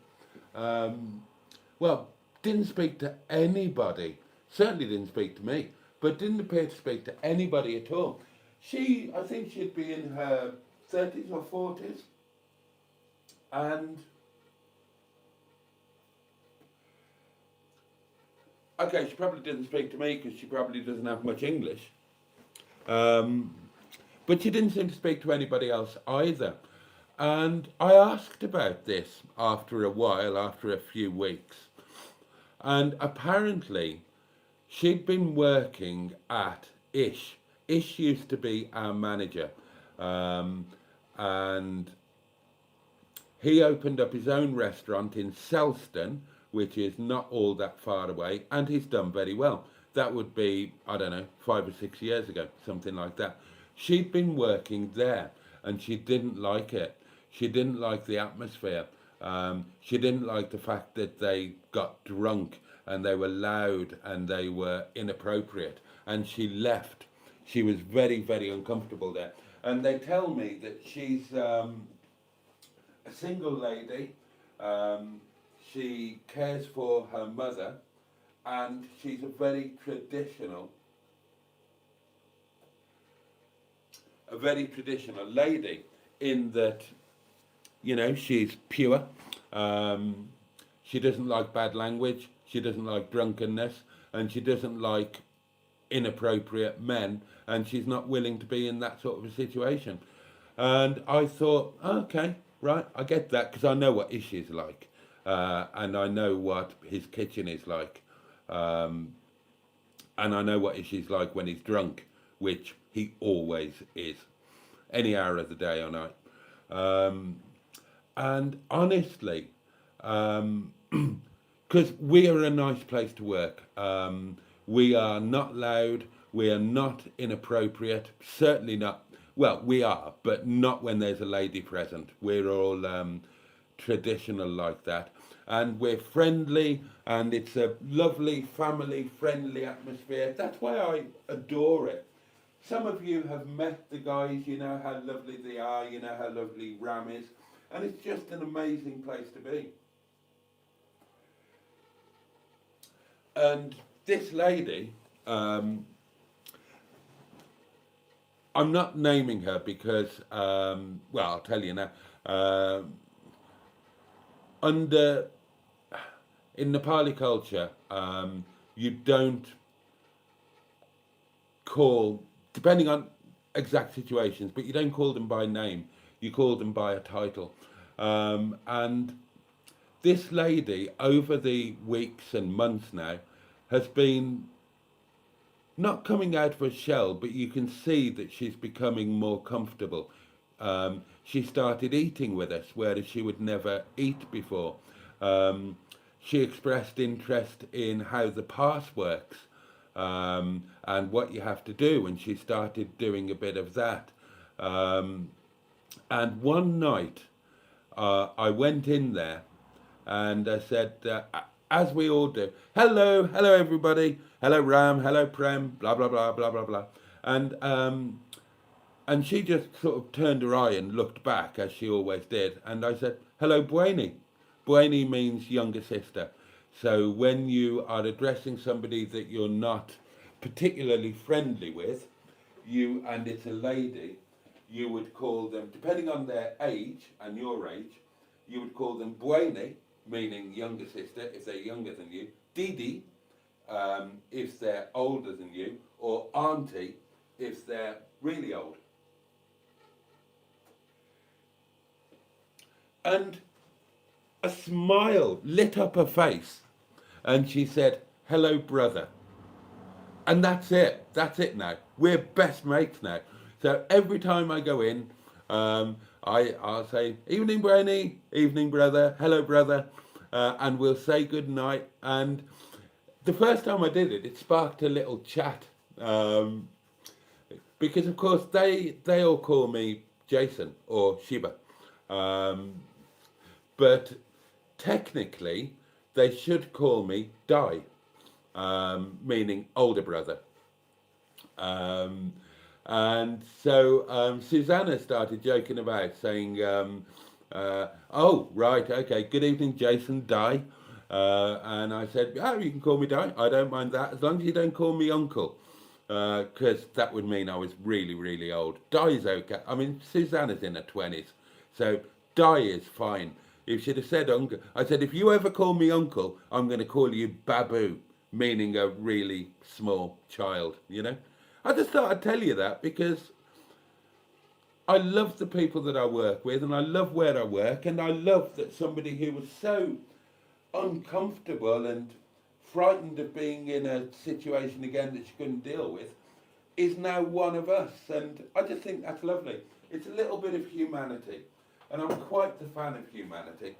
S2: didn't speak to anybody. Certainly didn't speak to me, but didn't appear to speak to anybody at all. I think she'd be in her 30s or 40s. And okay, she probably didn't speak to me because she probably doesn't have much English. But she didn't seem to speak to anybody else either. And I asked about this after a while, after a few weeks. And apparently, she'd been working at Ish. Ish used to be our manager. And He opened up his own restaurant in Selston, which is not all that far away, and he's done very well. That would be, I don't know, 5 or 6 years ago, something like that. She'd been working there, and she didn't like it. She didn't like the atmosphere. She didn't like the fact that they got drunk and they were loud and they were inappropriate. And she left. She was very, very uncomfortable there. And they tell me that she's a single lady. She cares for her mother, and she's a very traditional lady in that, you know, she's pure. She doesn't like bad language. She doesn't like drunkenness, and she doesn't like inappropriate men, and she's not willing to be in that sort of a situation. And I thought, okay, right, I get that, because I know what Ishi's like, and I know what his kitchen is like, and I know what Ishi's like when he's drunk, which he always is, any hour of the day or night. And honestly, because we are a nice place to work. We are not loud. We are not inappropriate. Certainly not. Well, we are, but not when there's a lady present. We're all traditional like that. And we're friendly, and it's a lovely, family-friendly atmosphere. That's why I adore it. Some of you have met the guys, you know how lovely they are, you know how lovely Ram is. And it's just an amazing place to be. And this lady, I'm not naming her because, well, I'll tell you now. In Nepali culture, you don't call, depending on exact situations, but you don't call them by name. You call them by a title. And this lady, over the weeks and months now, has been not coming out of her shell, but you can see that she's becoming more comfortable. She started eating with us, whereas she would never eat before. She expressed interest in how the pass works, and what you have to do, and she started doing a bit of that. And one night, I went in there, and I said, as we all do, hello everybody, hello Ram, hello Prem, blah blah blah blah blah blah, and she just sort of turned her eye and looked back, as she always did, and I said, hello Bueni. Bueni means younger sister. So when you are addressing somebody that you're not particularly friendly with, and it's a lady, you would call them, depending on their age and your age, you would call them Bueni, meaning younger sister, if they're younger than you, Didi, if they're older than you, or Auntie, if they're really old. And a smile lit up her face, and she said, hello, brother. And that's it now. We're best mates now. So every time I go in, I'll say, evening, Brainy, evening, brother, hello, brother, and we'll say good night. And the first time I did it, it sparked a little chat, because, of course, they all call me Jason or Shiba. But technically, they should call me Di, meaning older brother. And so Susanna started joking about, saying, oh, right, okay, good evening, Jason, Di. And I said, oh, you can call me Di, I don't mind that, as long as you don't call me uncle, because that would mean I was really, really old. Di's okay. I mean, Susanna's in her 20s, so Di is fine. If she'd have said uncle, I said, if you ever call me uncle, I'm going to call you Babu, meaning a really small child, you know? I just thought I'd tell you that because I love the people that I work with, and I love where I work, and I love that somebody who was so uncomfortable and frightened of being in a situation again that she couldn't deal with is now one of us, and I just think that's lovely. It's a little bit of humanity. and I'm quite the fan of humanity.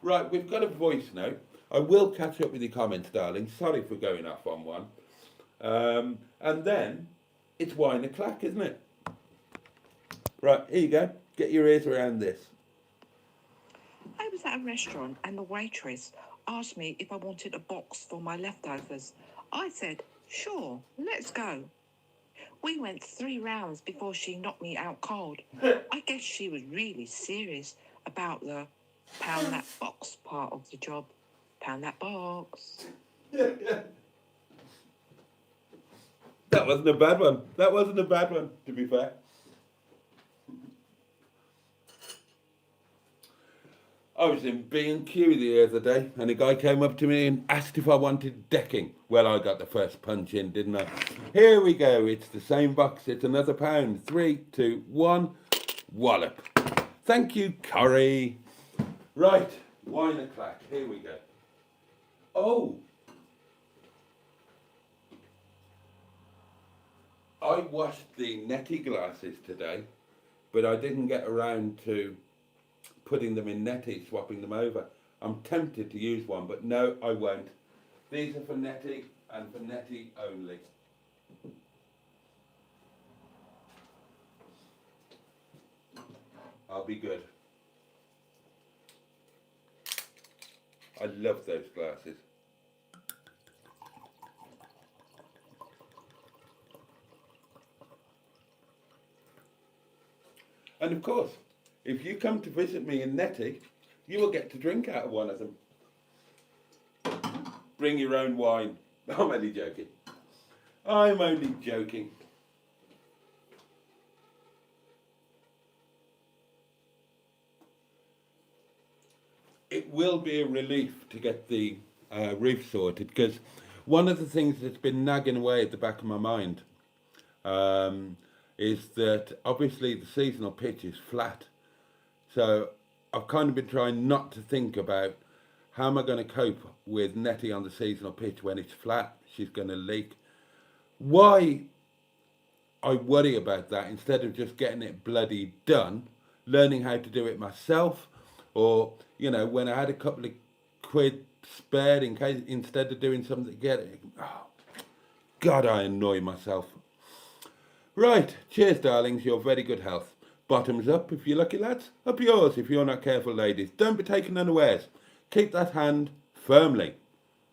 S2: Right, we've got a voice note. I will catch up with your comments, darling. Sorry for going off on one. And then it's wine o'clock, isn't it? Right, here you go. Get your ears around this.
S5: I was at a restaurant and the waitress asked me if I wanted a box for my leftovers. I said, sure, let's go. We went 3 rounds before she knocked me out cold. I guess she was really serious about the pound that box part of the job. Pound that box.
S2: That wasn't a bad one. That wasn't a bad one, to be fair. I was in B&Q the other day, and a guy came up to me and asked if I wanted decking. Well, I got the first punch in, didn't I? Here we go. It's the same box. It's another pound. 3, 2, 1. Wallop. Thank you, Corrie. Right. Wine o'clock. Here we go. Oh. I washed the Netty glasses today, but I didn't get around to putting them in Netty, swapping them over. I'm tempted to use one, but no, I won't. These are for Netty and for Netty only. I'll be good. I love those glasses. And of course, if you come to visit me in Netty, you will get to drink out of one of them. Bring your own wine. I'm only joking. I'm only joking. It will be a relief to get the roof sorted, because one of the things that's been nagging away at the back of my mind is that obviously the seasonal pitch is flat. So I've kind of been trying not to think about how am I going to cope with Netty on the seasonal pitch when it's flat. She's going to leak. Why I worry about that instead of just getting it bloody done, learning how to do it myself, or, you know, when I had a couple of quid spared in case, instead of doing something to get it. Oh, God, I annoy myself. Right, cheers, darlings, your very good health. Bottoms up if you're lucky, lads. Up yours if you're not careful, ladies. Don't be taken unawares. Keep that hand firmly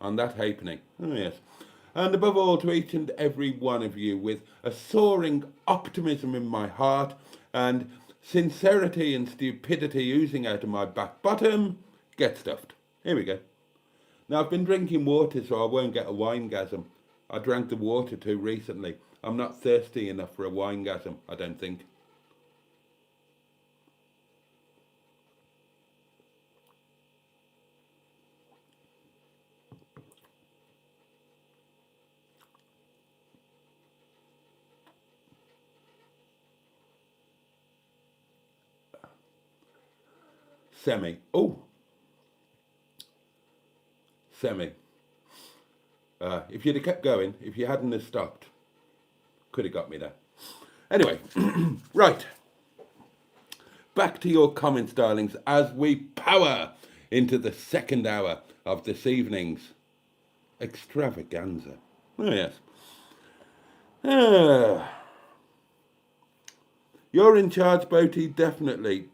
S2: on that halfpenny. Oh, yes. And above all, to each and every one of you, with a soaring optimism in my heart and sincerity and stupidity oozing out of my back bottom, get stuffed. Here we go. Now, I've been drinking water so I won't get a wine-gasm. I drank the water too recently. I'm not thirsty enough for a wine-gasm, I don't think. Semi. Oh. Semi. If you'd have kept going, if you hadn't have stopped, could have got me there. Anyway, right. Back to your comments, darlings, as we power into the second hour of this evening's extravaganza. Oh, yes. You're in charge, Boaty, definitely.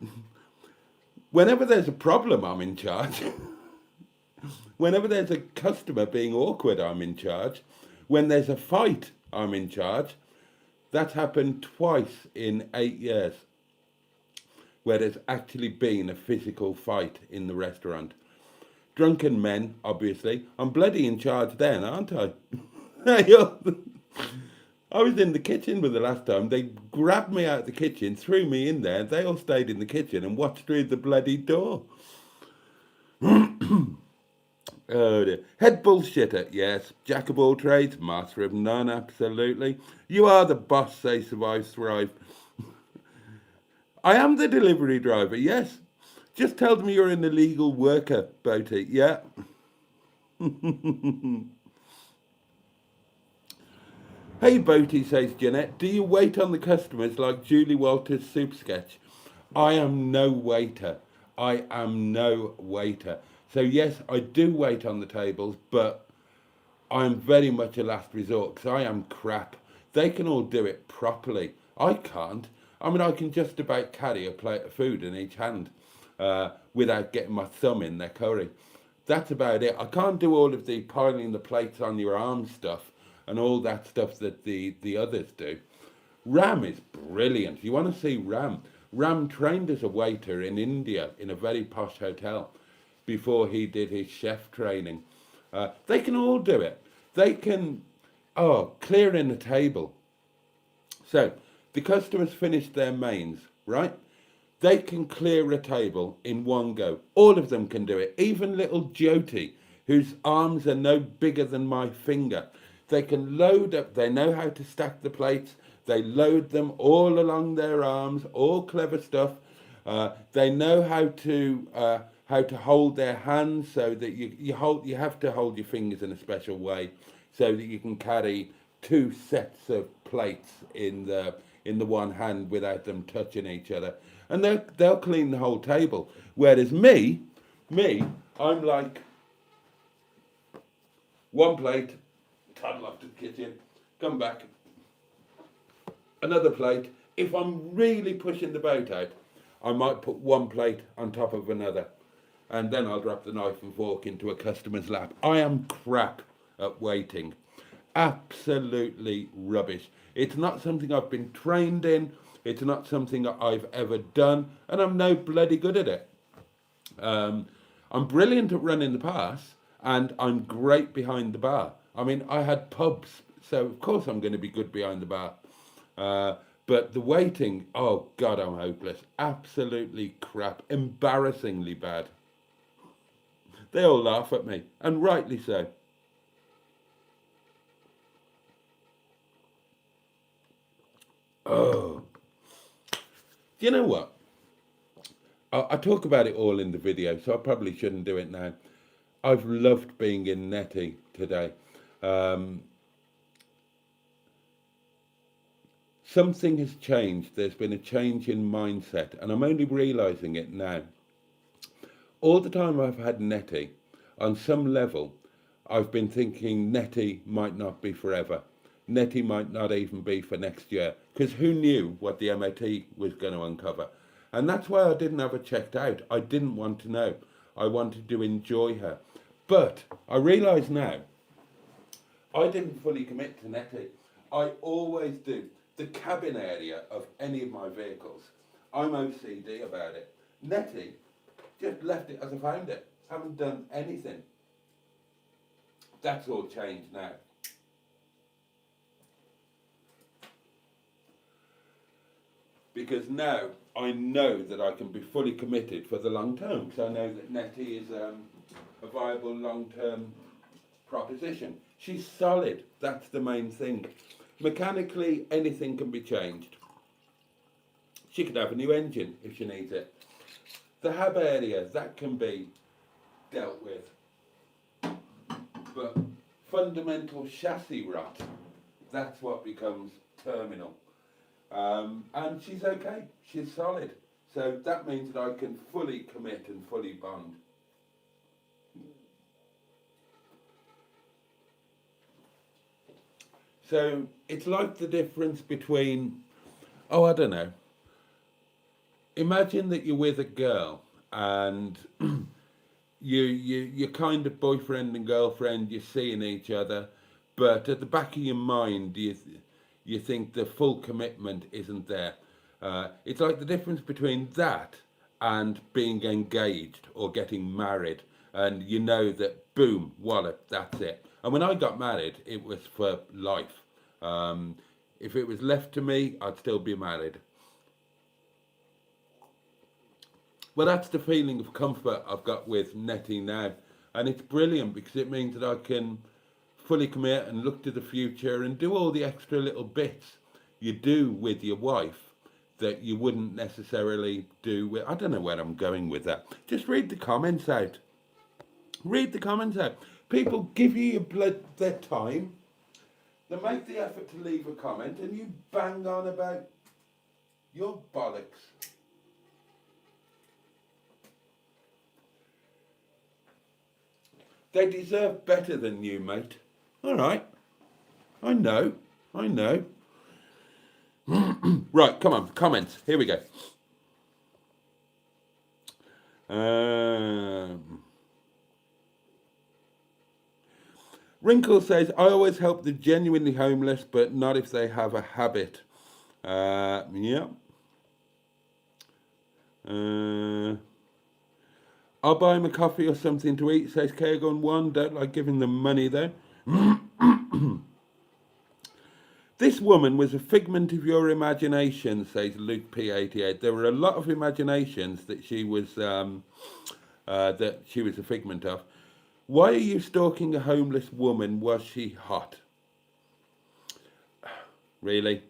S2: Whenever there's a problem, I'm in charge. Whenever there's a customer being awkward, I'm in charge. When there's a fight, I'm in charge. That's happened twice in 8 years, where there's actually been a physical fight in the restaurant. Drunken men, obviously. I'm bloody in charge then, aren't I? I was in the kitchen with the last time. They grabbed me out of the kitchen, threw me in there. They all stayed in the kitchen and watched through the bloody door. Oh dear. Head bullshitter, yes. Jack of all trades, master of none, absolutely. You are the boss, say survive, thrive. I am the delivery driver, yes. Just tell them you're an illegal worker, Boaty, yeah. Hey Boaty, says Jeanette, do you wait on the customers like Julie Walters' soup sketch? I am no waiter. I am no waiter. So yes, I do wait on the tables, but I'm very much a last resort because I am crap. They can all do it properly. I can't. I mean, I can just about carry a plate of food in each hand without getting my thumb in their curry. That's about it. I can't do all of the piling the plates on your arm stuff and all that stuff that the others do. Ram is brilliant. You want to see Ram? Ram trained as a waiter in India in a very posh hotel before he did his chef training. They can all do it. They can, clearing the table. So the customers finish their mains, right? They can clear a table in one go. All of them can do it. Even little Jyoti, whose arms are no bigger than my finger. They can load up, they know how to stack the plates. They load them all along their arms, all clever stuff. They know how to hold their hands so that you have to hold your fingers in a special way so that you can carry two sets of plates in the one hand without them touching each other, and they'll clean the whole table. Whereas me, I'm like one plate, toddle off to the kitchen, come back, another plate. If I'm really pushing the boat out, I might put one plate on top of another, and then I'll drop the knife and fork into a customer's lap. I am crap at waiting. Absolutely rubbish. It's not something I've been trained in. It's not something that I've ever done, and I'm no bloody good at it. I'm brilliant at running the pass, and I'm great behind the bar. I mean, I had pubs, so of course I'm going to be good behind the bar. But the waiting, oh God, I'm hopeless. Absolutely crap. Embarrassingly bad. They all laugh at me, and rightly so. Oh. Do you know what? I talk about it all in the video, so I probably shouldn't do it now. I've loved being in NETTY today. Something has changed. There's been a change in mindset, and I'm only realising it now. All the time I've had NETTY, on some level, I've been thinking NETTY might not be forever. NETTY might not even be for next year, because who knew what the MOT was going to uncover? And that's why I didn't have her checked out. I didn't want to know. I wanted to enjoy her. But I realise now, I didn't fully commit to NETTY. I always do. The cabin area of any of my vehicles, I'm OCD about it. NETTY, just left it as I found it. Haven't done anything. That's all changed now. Because now I know that I can be fully committed for the long term. Because I know that NETTY is a viable long-term proposition. She's solid. That's the main thing. Mechanically, anything can be changed. She could have a new engine if she needs it. The hub area, that can be dealt with. But fundamental chassis rot, that's what becomes terminal. And she's okay, she's solid. So that means that I can fully commit and fully bond. So it's like the difference between, I don't know. Imagine that you're with a girl and you're kind of boyfriend and girlfriend, you're seeing each other, but at the back of your mind, you think the full commitment isn't there. It's like the difference between that and being engaged or getting married, and you know that, boom, wallop, that's it. And when I got married, it was for life. If it was left to me, I'd still be married. Well, that's the feeling of comfort I've got with NETTY now. And it's brilliant because it means that I can fully commit and look to the future and do all the extra little bits you do with your wife that you wouldn't necessarily do with... I don't know where I'm going with that. Just read the comments out. Read the comments out. People give you their time. They make the effort to leave a comment and you bang on about your bollocks. They deserve better than you, mate. All right. I know. Right, come on, comments. Here we go. Wrinkle says, I always help the genuinely homeless, but not if they have a habit. Yeah. I'll buy him a coffee or something to eat, says Kagon1. Don't like giving them money, though. This woman was a figment of your imagination, says Luke P88. There were a lot of imaginations that she was a figment of. Why are you stalking a homeless woman? Was she hot? Really?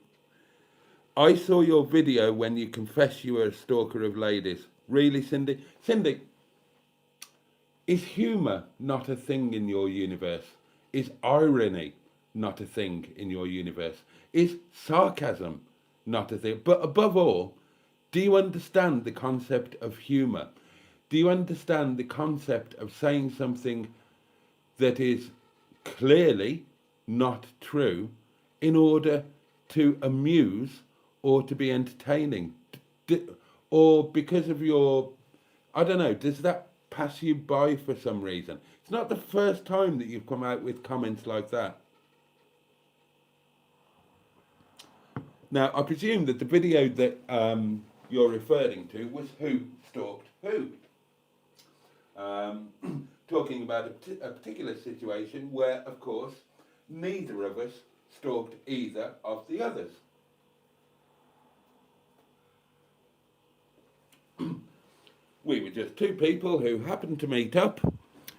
S2: I saw your video when you confessed you were a stalker of ladies. Really, Cindy? Cindy, is humour not a thing in your universe? Is irony not a thing in your universe? Is sarcasm not a thing? But above all, do you understand the concept of humour? Do you understand the concept of saying something that is clearly not true in order to amuse or to be entertaining? Or because of your, I don't know, does that pass you by for some reason? It's not the first time that you've come out with comments like that. Now, I presume that the video that you're referring to was who stalked who. Talking about a particular situation where, of course, neither of us stalked either of the others. We were just two people who happened to meet up,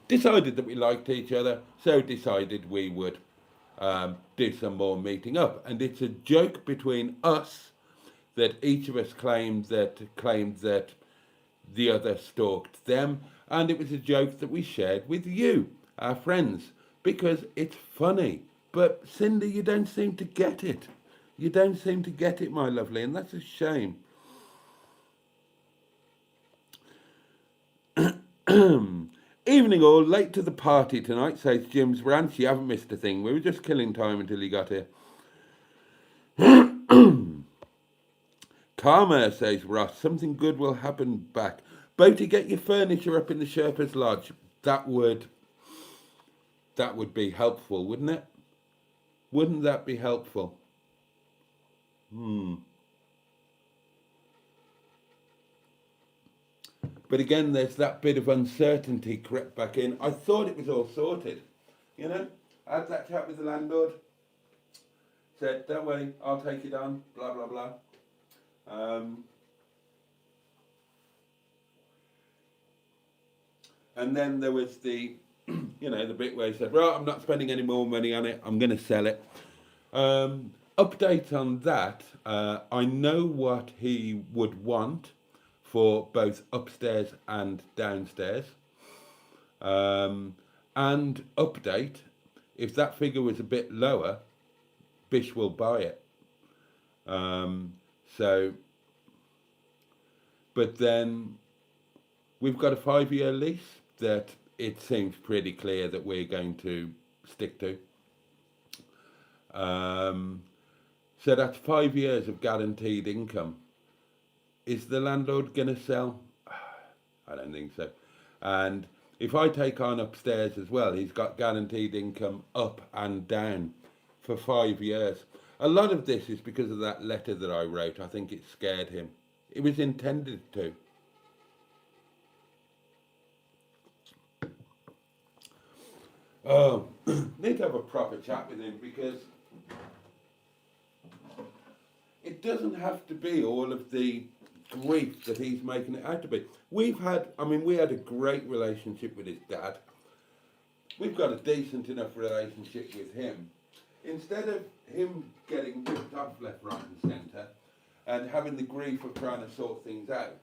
S2: decided that we liked each other, so decided we would do some more meeting up. And it's a joke between us that each of us claimed that the other stalked them, and it was a joke that we shared with you, our friends, because it's funny. But Cindy, you don't seem to get it. You don't seem to get it, my lovely, and that's a shame. Evening all, late to the party tonight, says Jim's Ranch. You haven't missed a thing. We were just killing time until you got here. Karma, says Ross, something good will happen back. Boaty, get your furniture up in the Sherpa's Lodge. That would be helpful, wouldn't it? Wouldn't that be helpful? But again, there's that bit of uncertainty crept back in. I thought it was all sorted. You know, I had that chat with the landlord. Said, don't worry, I'll take it on, blah, blah, blah. And then there was the, the bit where he said, right, I'm not spending any more money on it. I'm going to sell it. Update on that. I know what he would want for both upstairs and downstairs. And update, if that figure was a bit lower, Bish will buy it. But then we've got a 5-year lease that it seems pretty clear that we're going to stick to. So that's 5 years of guaranteed income. Is the landlord going to sell? I don't think so. And if I take on upstairs as well, he's got guaranteed income up and down for 5 years. A lot of this is because of that letter that I wrote. I think it scared him. It was intended to. Oh, need to have a proper chat with him, because it doesn't have to be all of the grief that he's making it out to be. We had a great relationship with his dad. We've got a decent enough relationship with him. Instead of him getting ripped off left, right and centre and having the grief of trying to sort things out,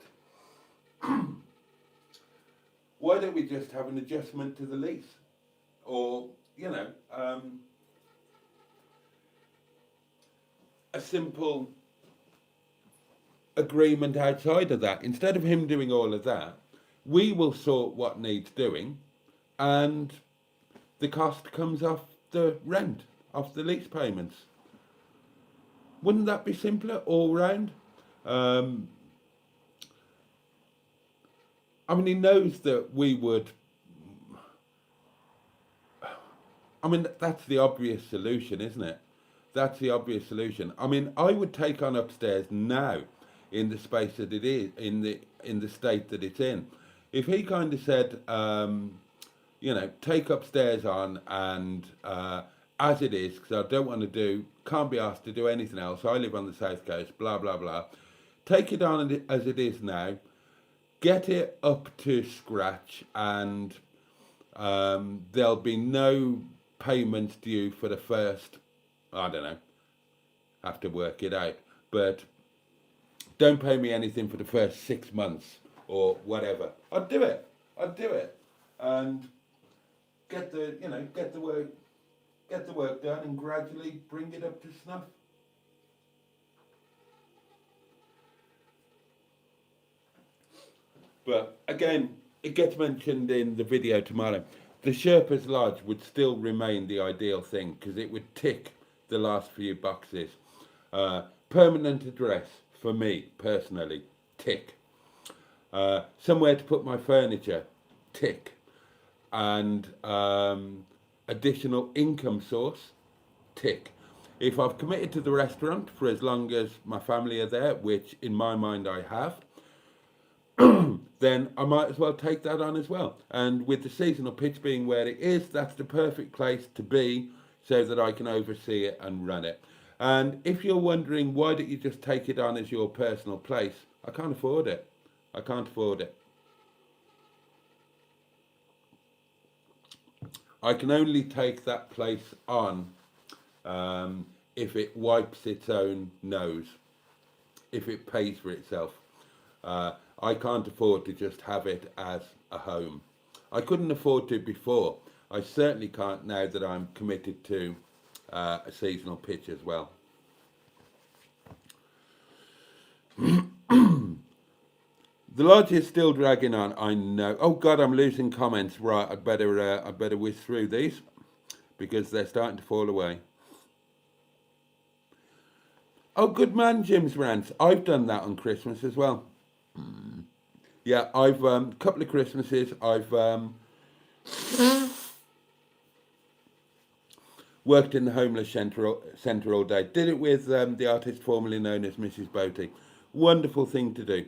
S2: why don't we just have an adjustment to the lease? Or, a simple agreement outside of that. Instead of him doing all of that, we will sort what needs doing, and the cost comes off the rent, off the lease payments. Wouldn't that be simpler all round? I mean, he knows that we would. I mean, that's the obvious solution, isn't it? That's the obvious solution. I mean, I would take on upstairs now, in the space that it is, in the state that it's in. If he kind of said, you know, take upstairs on and as it is, because I don't want to do, can't be asked to do anything else. I live on the south coast, blah blah blah. Take it on as it is now. Get it up to scratch, and there'll be no payments due for the first, I don't know, have to work it out, but don't pay me anything for the first 6 months or whatever. I'd do it, and get the work done, and gradually bring it up to snuff. But again, it gets mentioned in the video tomorrow. The Sherpa's Lodge would still remain the ideal thing, because it would tick the last few boxes. Permanent address for me personally, tick. Somewhere to put my furniture, tick. And additional income source, tick. If I've committed to the restaurant for as long as my family are there, which in my mind I have, then I might as well take that on as well. And with the seasonal pitch being where it is, that's the perfect place to be, so that I can oversee it and run it. And if you're wondering, why don't you just take it on as your personal place? I can't afford it. I can't afford it. I can only take that place on if it wipes its own nose, if it pays for itself. I can't afford to just have it as a home. I couldn't afford to before. I certainly can't now that I'm committed to a seasonal pitch as well. The lodge is still dragging on, I know. Oh God, I'm losing comments. Right, I'd better whiz through these, because they're starting to fall away. Oh, good man, Jim's rants. I've done that on Christmas as well. Yeah, I've couple of Christmases. I've worked in the homeless centre all day. Did it with the artist formerly known as Mrs. Boaty. Wonderful thing to do.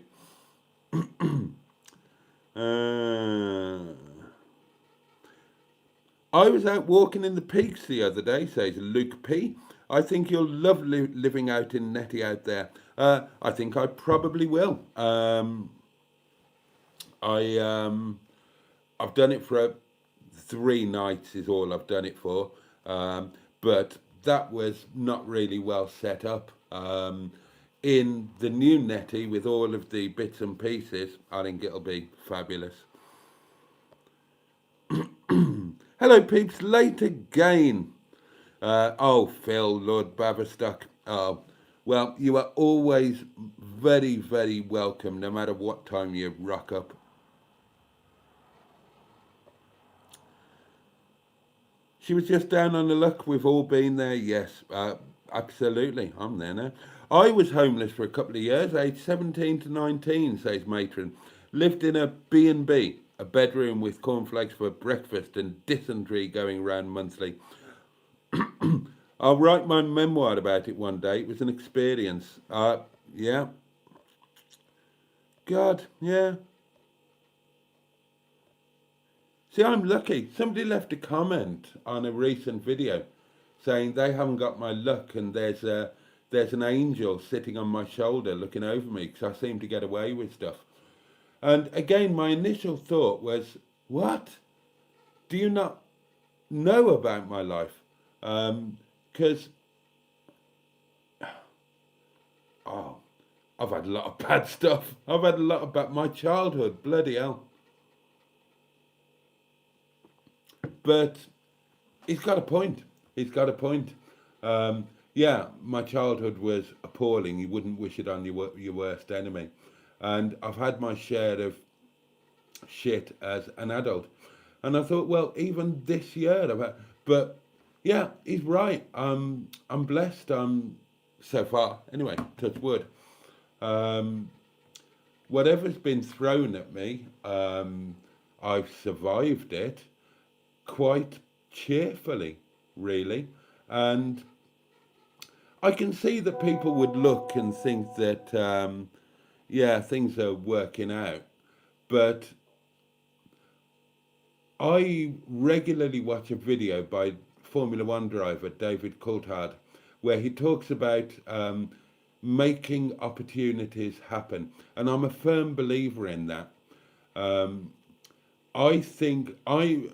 S2: I was out walking in the peaks the other day, says Luke P. I think you'll love living out in Netty out there. I think I probably will. I've done it for 3 nights is all I've done it for. But that was not really well set up. In the new Netty with all of the bits and pieces, I think it'll be fabulous. Hello peeps, late again. Oh, Phil, Lord Baverstock. Oh, well, you are always very, very welcome, no matter what time you rock up. She was just down on the luck. We've all been there, yes, absolutely. I'm there now. I was homeless for a couple of years, aged 17 to 19, says Matron. Lived in a B&B, a bedroom with cornflakes for breakfast and dysentery going round monthly. I'll write my memoir about it one day. It was an experience. Yeah. God, yeah. See, I'm lucky. Somebody left a comment on a recent video saying they haven't got my luck, and there's an angel sitting on my shoulder looking over me because I seem to get away with stuff. And again, my initial thought was, what? Do you not know about my life? Because, I've had a lot of bad stuff. I've had a lot about my childhood, bloody hell. But he's got a point. He's got a point. Yeah, my childhood was appalling. You wouldn't wish it on your worst enemy. And I've had my share of shit as an adult. And I thought, well, even this year, but yeah, he's right. I'm blessed. So far, anyway. Touch wood. Whatever's been thrown at me, I've survived it quite cheerfully, really. And I can see that people would look and think that, yeah, things are working out. But I regularly watch a video by Formula One driver David Coulthard where he talks about making opportunities happen. And I'm a firm believer in that. I think I've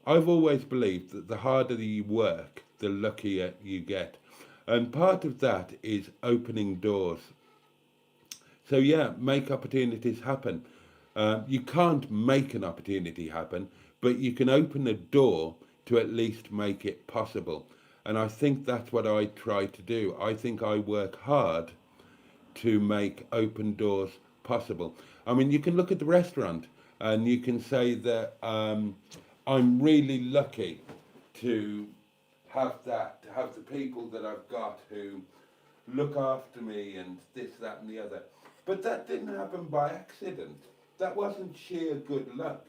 S2: always believed that the harder you work, the luckier you get. And part of that is opening doors. So yeah, make opportunities happen. You can't make an opportunity happen, but you can open a door to at least make it possible. And I think that's what I try to do. I think I work hard to make open doors possible. I mean, you can look at the restaurant and you can say that I'm really lucky to have that, to have the people that I've got who look after me and this, that, and the other. But that didn't happen by accident. That wasn't sheer good luck.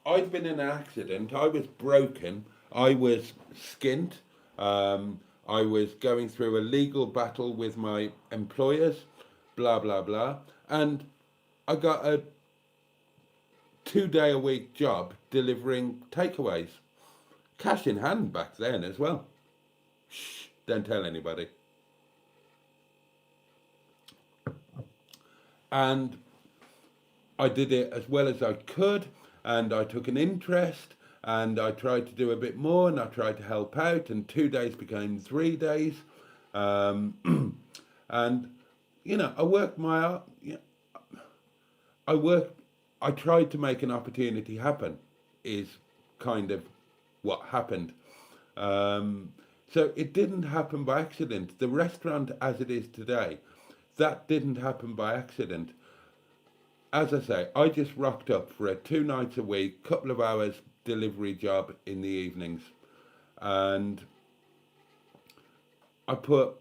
S2: I'd been in an accident. I was broken. I was skint. I was going through a legal battle with my employers, blah, blah, blah. And I got a 2-day-a-week job delivering takeaways. Cash in hand back then as well. Shh, don't tell anybody. And I did it as well as I could, and I took an interest, and I tried to do a bit more, and I tried to help out, and 2 days became 3 days. And, you know, I worked my, you know, I tried to make an opportunity happen, is kind of what happened. So it didn't happen by accident. The restaurant as it is today, that didn't happen by accident. As I say, I just rocked up for a 2 nights a week, couple of hours delivery job in the evenings. And I put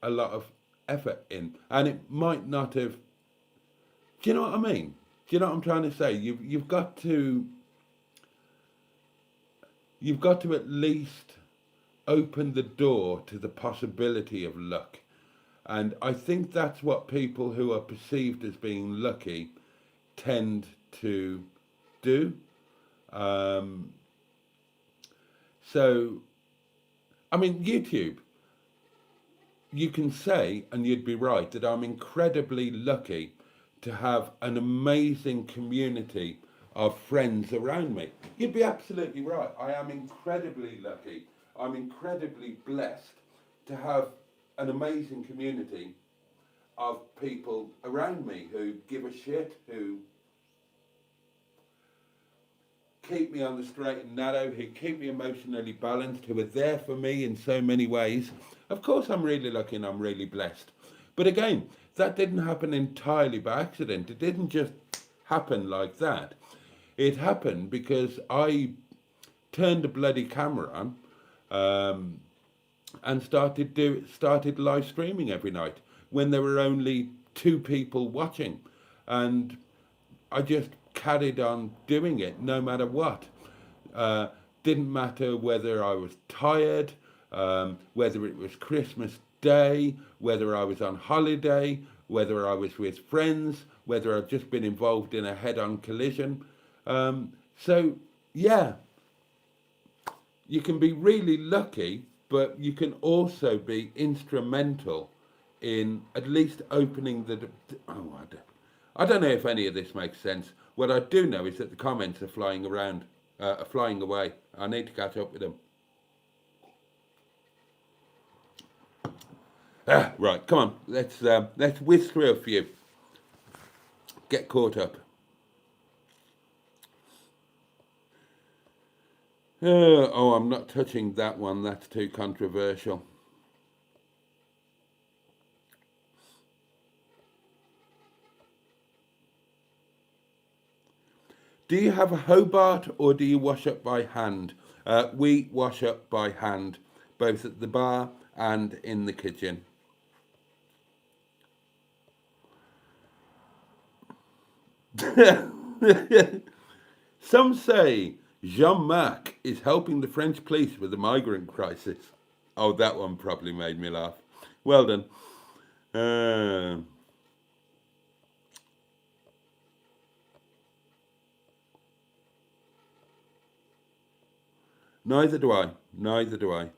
S2: a lot of effort in. And it might not have, do you know what I mean? Do you know what I'm trying to say? You've got to at least open the door to the possibility of luck. And I think that's what people who are perceived as being lucky tend to do. So, I mean, YouTube, you can say, and you'd be right, that I'm incredibly lucky to have an amazing community of friends around me. You'd be absolutely right. I am incredibly lucky. I'm incredibly blessed to have an amazing community of people around me who give a shit, who keep me on the straight and narrow, who keep me emotionally balanced, who are there for me in so many ways. Of course, I'm really lucky and I'm really blessed. But again, that didn't happen entirely by accident. It didn't just happen like that. It happened because I turned a bloody camera on and started live streaming every night when there were only 2 people watching, and I just carried on doing it no matter what. Didn't matter whether I was tired, whether it was Christmas Day, whether I was on holiday, whether I was with friends, whether I've just been involved in a head-on collision. So yeah, you can be really lucky, but you can also be instrumental in at least opening the... I don't know if any of this makes sense. What I do know is that the comments are flying around, flying away. I need to catch up with them. Right, come on. Let's whiz through a few. Get caught up. Oh, I'm not touching that one. That's too controversial. Do you have a Hobart or do you wash up by hand? We wash up by hand, both at the bar and in the kitchen. Some say Jean-Marc is helping the French police with the migrant crisis. Oh, that one probably made me laugh. Well done. Neither do I. Neither do I.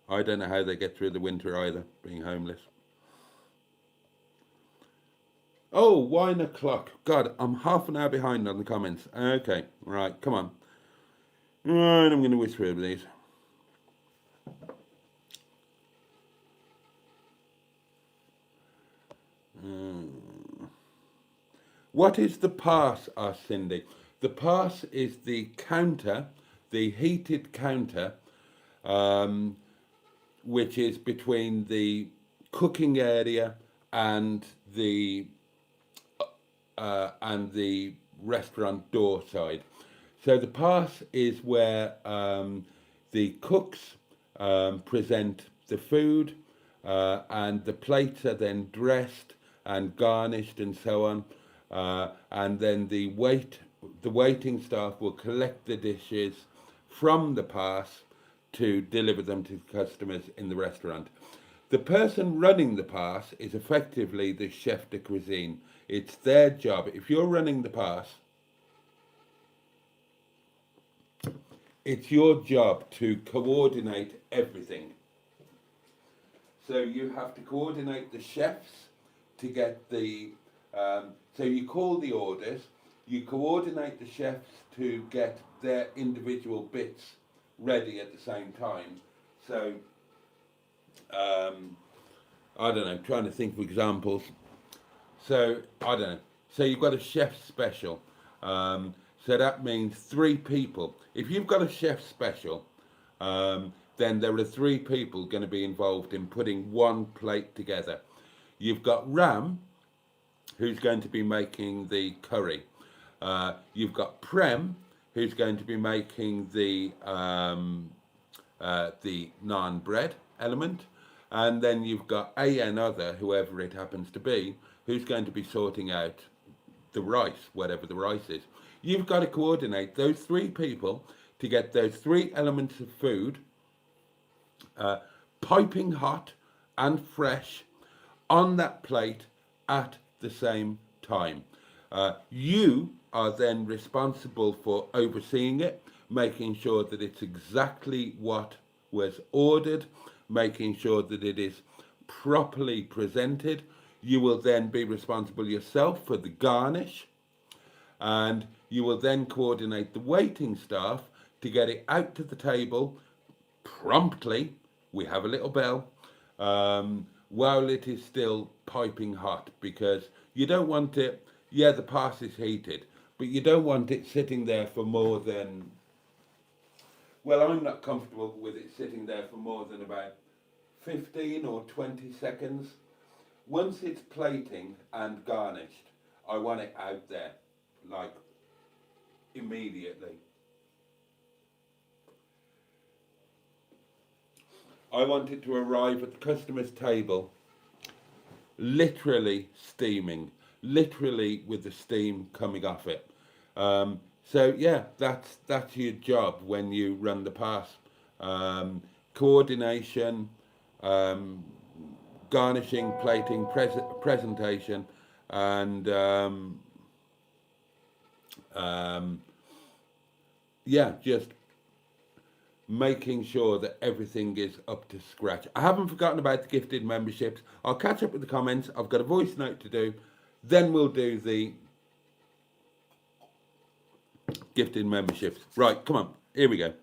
S2: I don't know how they get through the winter either, being homeless. Oh, wine o'clock. God, I'm half an hour behind on the comments. Okay, right, come on. Right, I'm going to whisper over these. What is the pass? Asked Cindy. The pass is the counter, the heated counter, which is between the cooking area and the restaurant door side. So the pass is where the cooks present the food, and the plates are then dressed and garnished and so on, and then the waiting staff will collect the dishes from the pass to deliver them to customers in the restaurant. The person running the pass is effectively the chef de cuisine. It's their job. If you're running the pass, it's your job to coordinate everything. So you have to coordinate the chefs to get the, so you call the orders, you coordinate the chefs to get their individual bits ready at the same time. So, I don't know, trying to think of examples. So, I don't know. So you've got a chef special. So that means 3 people. If you've got a chef special, then there are 3 people going to be involved in putting one plate together. You've got Ram, who's going to be making the curry. You've got Prem, who's going to be making the naan bread element. And then you've got another, whoever it happens to be, who's going to be sorting out the rice, whatever the rice is. You've got to coordinate those 3 people to get those 3 elements of food piping hot and fresh on that plate at the same time. You are then responsible for overseeing it, making sure that it's exactly what was ordered, making sure that it is properly presented. You will then be responsible yourself for the garnish, and you will then coordinate the waiting staff to get it out to the table promptly. We have a little bell, while it is still piping hot, because you don't want it, yeah, the pass is heated, but you don't want it sitting there for more than, well, I'm not comfortable with it sitting there for more than about 15 or 20 seconds. Once it's plating and garnished, I want it out there, like, immediately. I want it to arrive at the customer's table literally steaming, literally with the steam coming off it. So yeah, that's your job when you run the pass. Coordination, garnishing, plating, presentation, and yeah, just making sure that everything is up to scratch. I haven't forgotten about the gifted memberships. I'll catch up with the comments. I've got a voice note to do. Then we'll do the gifted memberships. Right, come on. Here we go.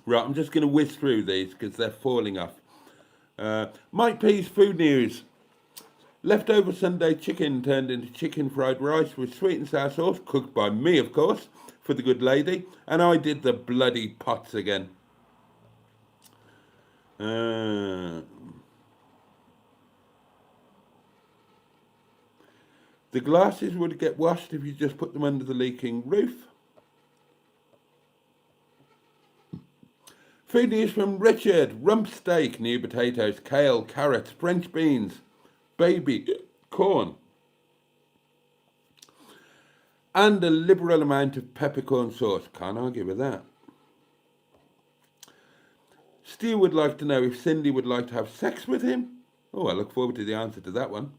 S2: Right, I'm just going to whiz through these because they're falling off. Mike P's food news. Leftover Sunday chicken turned into chicken fried rice with sweet and sour sauce, cooked by me, of course, for the good lady, and I did the bloody pots again. The glasses would get washed if you just put them under the leaking roof. Food news from Richard. Rump steak, new potatoes, kale, carrots, French beans, baby corn, and a liberal amount of peppercorn sauce. Can't argue with that. Stu would like to know if Cindy would like to have sex with him. Oh, I look forward to the answer to that one.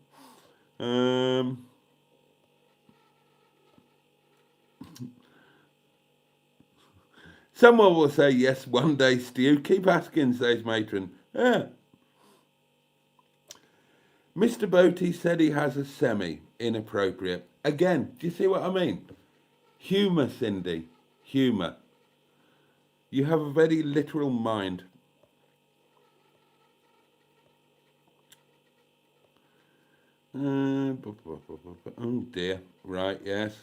S2: Someone will say yes one day, Stu. Keep asking, says Matron. Yeah. Mr. Boaty said he has a semi. Inappropriate. Again, do you see what I mean? Humour, Cindy. Humour. You have a very literal mind. Oh dear. Right, yes.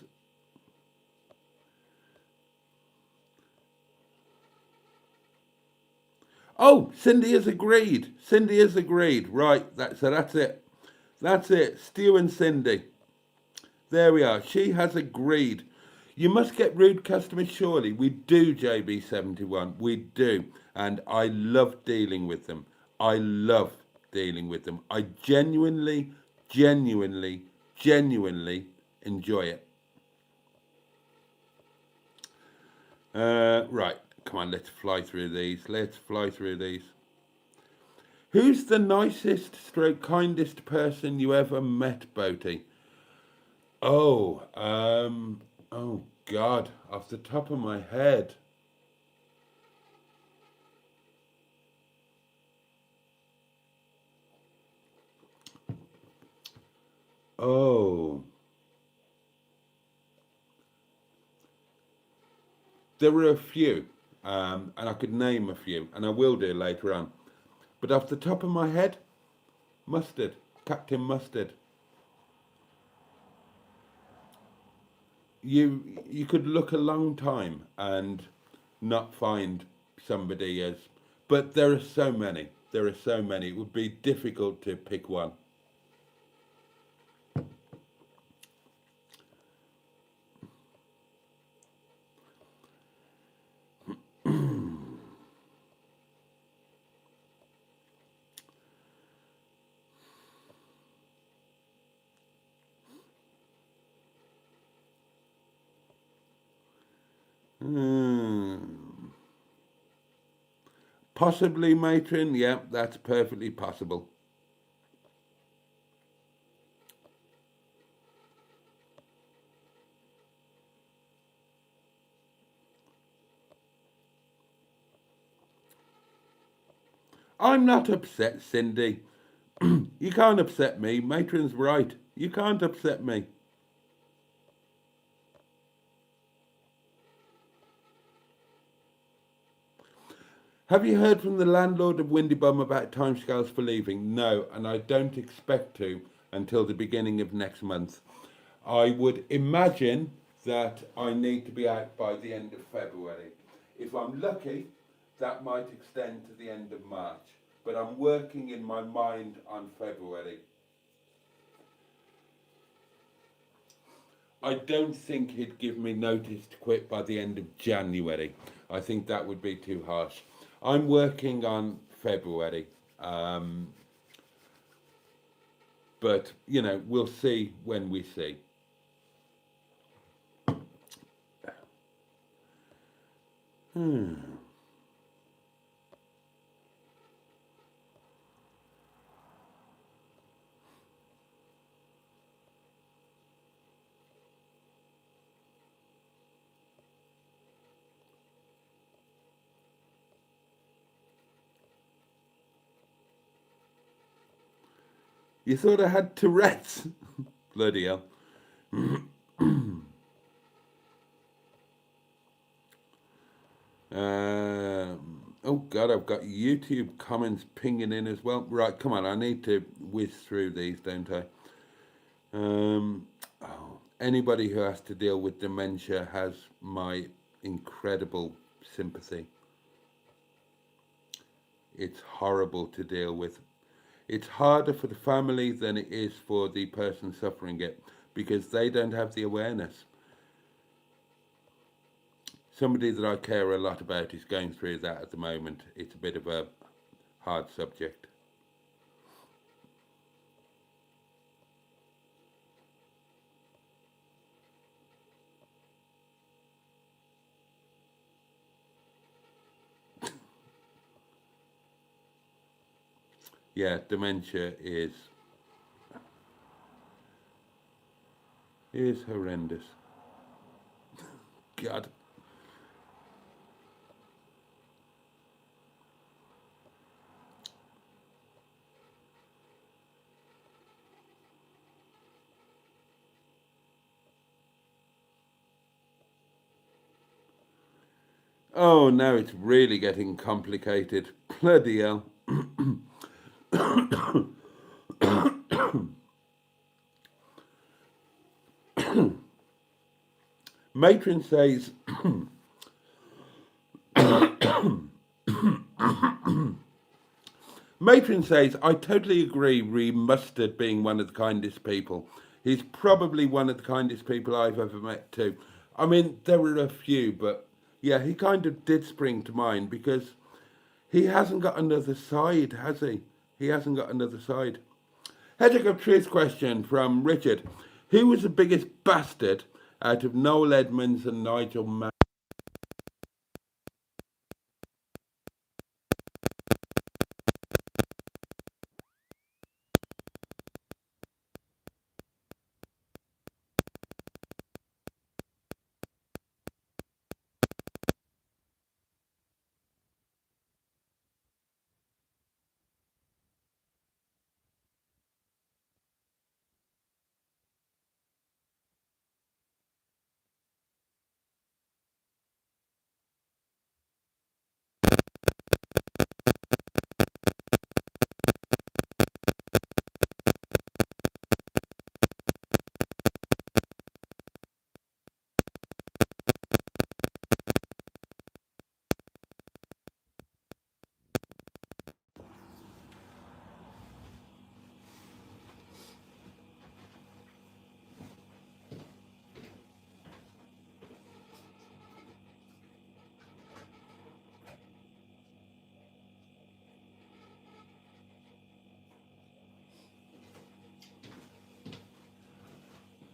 S2: Oh, Cindy has agreed. Cindy has agreed. Right, so that's it. That's it. Stu and Cindy. There we are. She has agreed. You must get rude customers, surely. We do, JB71. We do. And I love dealing with them. I love dealing with them. I genuinely enjoy it. Right. Come on, let's fly through these. Let's fly through these. Who's the nicest stroke kindest person you ever met, Boaty? Oh, oh God, off the top of my head. Oh. There were a few, and I could name a few, and I will do later on. But off the top of my head, Mustard, Captain Mustard. You could look a long time and not find somebody as, but there are so many. There are so many. It would be difficult to pick one. Possibly, Matron. Yeah, that's perfectly possible. I'm not upset, Cindy. You can't upset me. Matron's right. You can't upset me. Have you heard from the landlord of Windybum about timescales for leaving? No, and I don't expect to until the beginning of next month. I would imagine that I need to be out by the end of February. If I'm lucky, that might extend to the end of March. But I'm working in my mind on February. I don't think he'd give me notice to quit by the end of January. I think that would be too harsh. I'm working on February. But, you know, we'll see when we see. You thought I had Tourette's? Bloody hell. Oh God, I've got YouTube comments pinging in as well. Right, come on, I need to whiz through these, don't I? Anybody who has to deal with dementia has my incredible sympathy. It's horrible to deal with. It's harder for the family than it is for the person suffering it. because they don't have the awareness. Somebody that I care a lot about is going through that at the moment. It's a bit of a hard subject. Yeah, dementia is horrendous. God. Oh, now it's really getting complicated. Bloody hell. Matron says, Matron says, I totally agree re Mustard being one of the kindest people. He's probably one of the kindest people I've ever met too. I mean, there were a few, but yeah, he kind of did spring to mind because he hasn't got another side, has he? He hasn't got another side. Hedgehog of Truth question from Richard. Who was the biggest bastard out of Noel Edmonds and Nigel Mansell?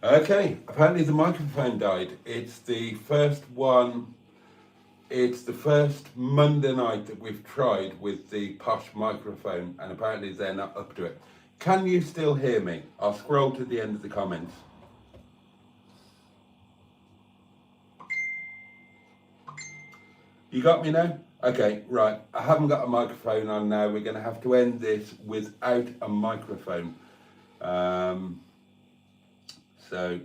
S2: Okay, apparently the microphone died. It's the first one, it's the first Monday night that we've tried with the posh microphone, and apparently they're not up to it. Can you still hear me? I'll scroll to the end of the comments. You got me now? Okay, right. I haven't got a microphone on now. We're going to have to end this without a microphone. So,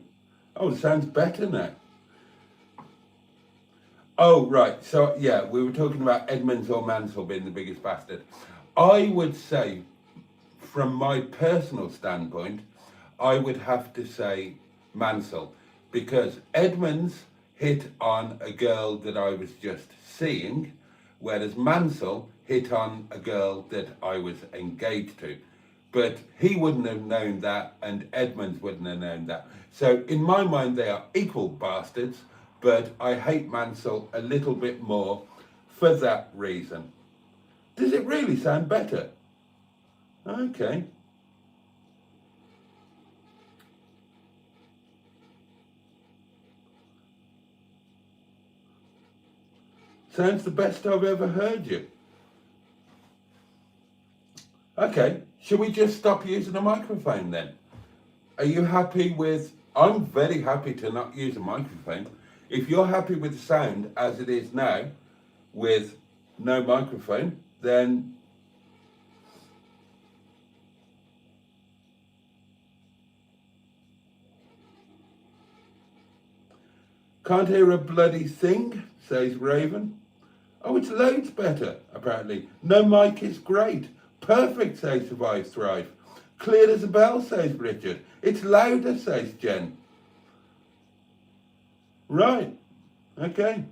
S2: oh, it sounds better now. Oh, right. So, yeah, we were talking about Edmonds or Mansell being the biggest bastard. I would say, from my personal standpoint, I would have to say Mansell, because Edmonds hit on a girl that I was just seeing, whereas Mansell hit on a girl that I was engaged to. But he wouldn't have known that, and Edmonds wouldn't have known that. So in my mind, they are equal bastards, but I hate Mansell a little bit more for that reason. Does it really sound better? Okay. Sounds the best I've ever heard you. Okay, should we just stop using a microphone then? Are you happy with... I'm very happy to not use a microphone. If you're happy with the sound as it is now, with no microphone, then... Can't hear a bloody thing, says Raven. Oh, it's loads better, apparently. No mic is great. Perfect, says Survive Thrive. Clear as a bell, says Richard. It's louder, says Jen. Right. Okay.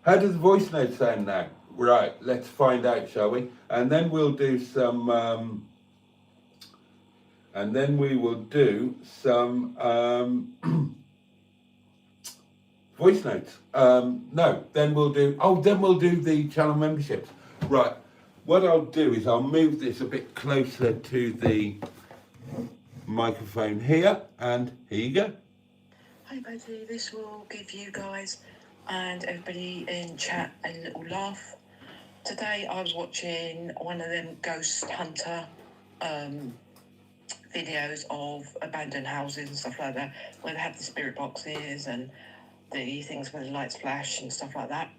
S2: How does the voice note sound now? Right, let's find out, shall we? And then we'll do some, and then we will do some voice notes. No, then we'll do, then we'll do the channel memberships. Right, what I'll do is I'll move this a bit closer to the microphone here, and here you go.
S5: Hi Boaty, this will give you guys and everybody in chat a little laugh. Today I was watching one of them ghost hunter videos of abandoned houses and stuff like that, where they have the spirit boxes and the things where the lights flash and stuff like that.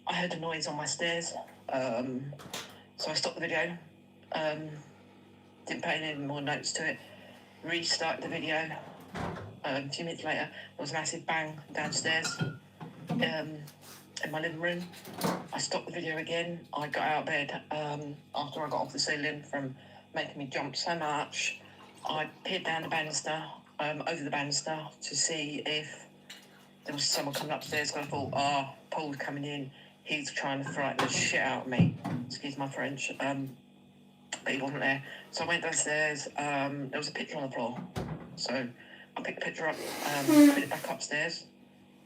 S5: I heard a noise on my stairs, so I stopped the video, didn't pay any more notes to it, restarted the video. A few minutes later, there was a massive bang downstairs in my living room. I stopped the video again. I got out of bed after I got off the ceiling from making me jump so much. I peered down the banister, over the banister, to see if there was someone coming upstairs. I thought, Paul's coming in. He's trying to frighten the shit out of me. Excuse my French. But he wasn't there. So I went downstairs. There was a picture on the floor. So I picked the picture up, put it back upstairs,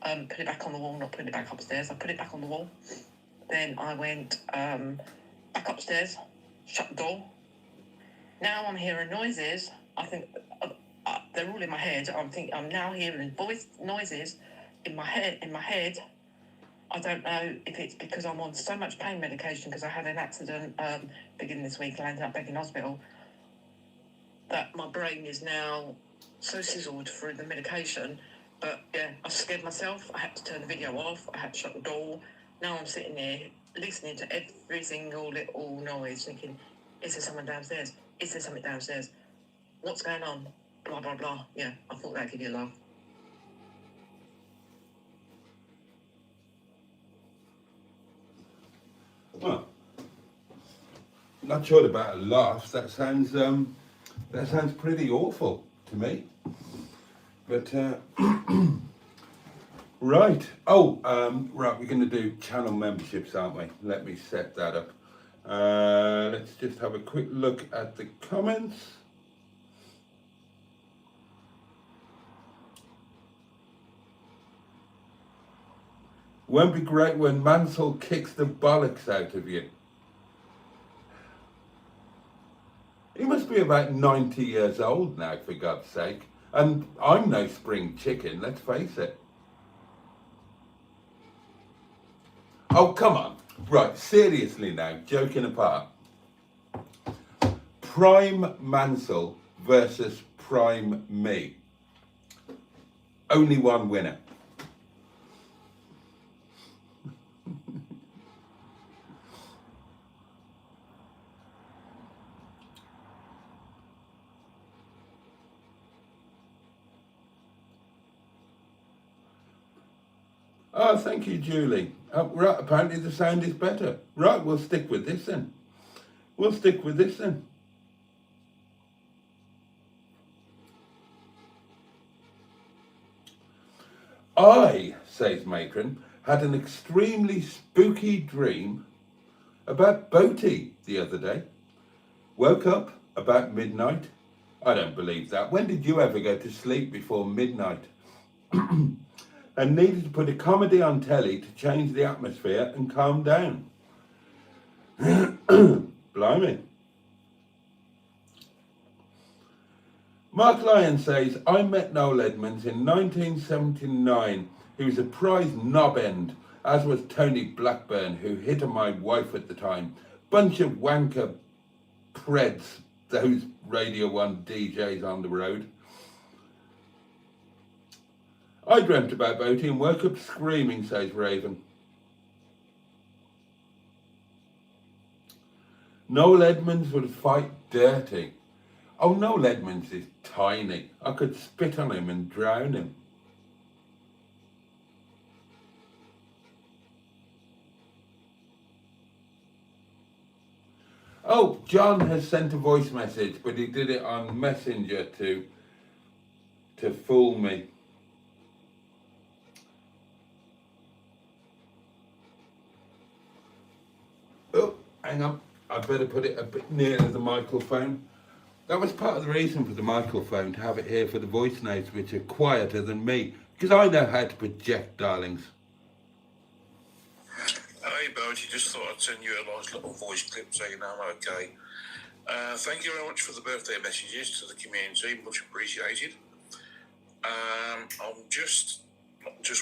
S5: put it back on the wall, not put it back upstairs. I put it back on the wall. Then I went back upstairs, shut the door. Now I'm hearing noises. I think they're all in my head. I'm now hearing voice noises in my head. I don't know if it's because I'm on so much pain medication because I had an accident beginning this week, landed up back in hospital, that my brain is now so sizzled through the medication. But yeah, I scared myself. I had to turn the video off. I had to shut the door. Now I'm sitting there listening to every single little noise, thinking, is there someone downstairs? Is there something downstairs? What's going on? Blah, blah, blah. Yeah, I thought that'd give you a laugh.
S2: Well, not sure about a laugh. That sounds pretty awful to me. But right. Right. We're going to do channel memberships, aren't we? Let me set that up. Let's just have a quick look at the comments. Won't be great when Mansell kicks the bollocks out of you. He must be about 90 years old now, for God's sake. And I'm no spring chicken, let's face it. Oh, come on. Right, seriously now, joking apart. Prime Mansell versus Prime me. Only one winner. Oh, thank you, Julie. Right, apparently the sound is better. Right, we'll stick with this then. I, says Matron, had an extremely spooky dream about Boaty the other day. Woke up about midnight. I don't believe that. When did you ever go to sleep before midnight? And needed to put a comedy on telly to change the atmosphere and calm down. Blimey. Mark Lyon says, I met Noel Edmonds in 1979. He was a prize knob end, as was Tony Blackburn, who hit on my wife at the time. Bunch of wanker preds, those Radio 1 DJs on the road. I dreamt about Boaty and woke up screaming, says Raven. Noel Edmonds would fight dirty. Oh, Noel Edmonds is tiny. I could spit on him and drown him. Oh, John has sent a voice message, but he did it on Messenger to fool me. hang on, I better put it a bit nearer the microphone. That was part of the reason for the microphone, to have it here for the voice notes, which are quieter than me, because I know how to project, darlings.
S6: Hey, Boaty, just thought I'd send you a nice little voice clip so you know I'm okay. Thank you very much for the birthday messages to the community, much appreciated. I'm just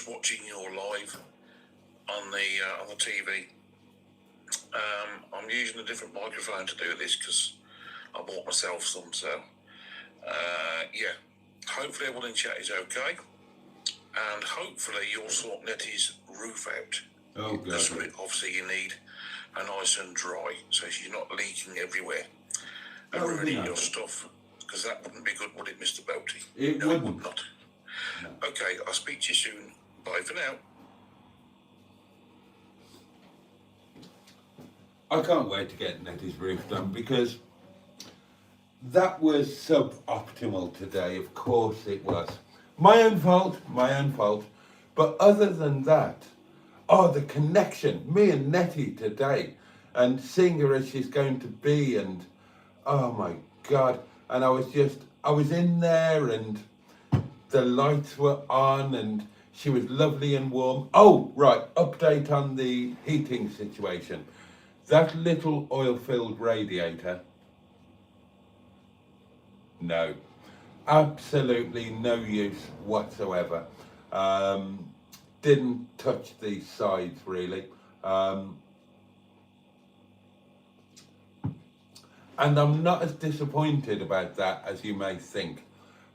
S6: watching your live on the TV. I'm using a different microphone to do this because I bought myself some, so yeah. Hopefully everyone in chat is okay, and hopefully you'll sort Nettie's roof out.
S2: Oh, God.
S6: Because obviously you need a nice and dry, so she's not leaking everywhere and ruining your stuff. Because that wouldn't be good, would it, Mr. Boaty?
S2: It
S6: No,
S2: wouldn't.
S6: It would not. No. Okay, I'll speak to you soon. Bye for now.
S2: I can't wait to get Nettie's roof done, because that was suboptimal today. Of course it was. My own fault, my own fault. But other than that, oh, the connection, me and Nettie today, and seeing her as she's going to be, and oh my God. And I was in there, and the lights were on, and she was lovely and warm. Oh, right, update on the heating situation. That little oil-filled radiator, no, absolutely no use whatsoever. Didn't touch the sides really. And I'm not as disappointed about that as you may think,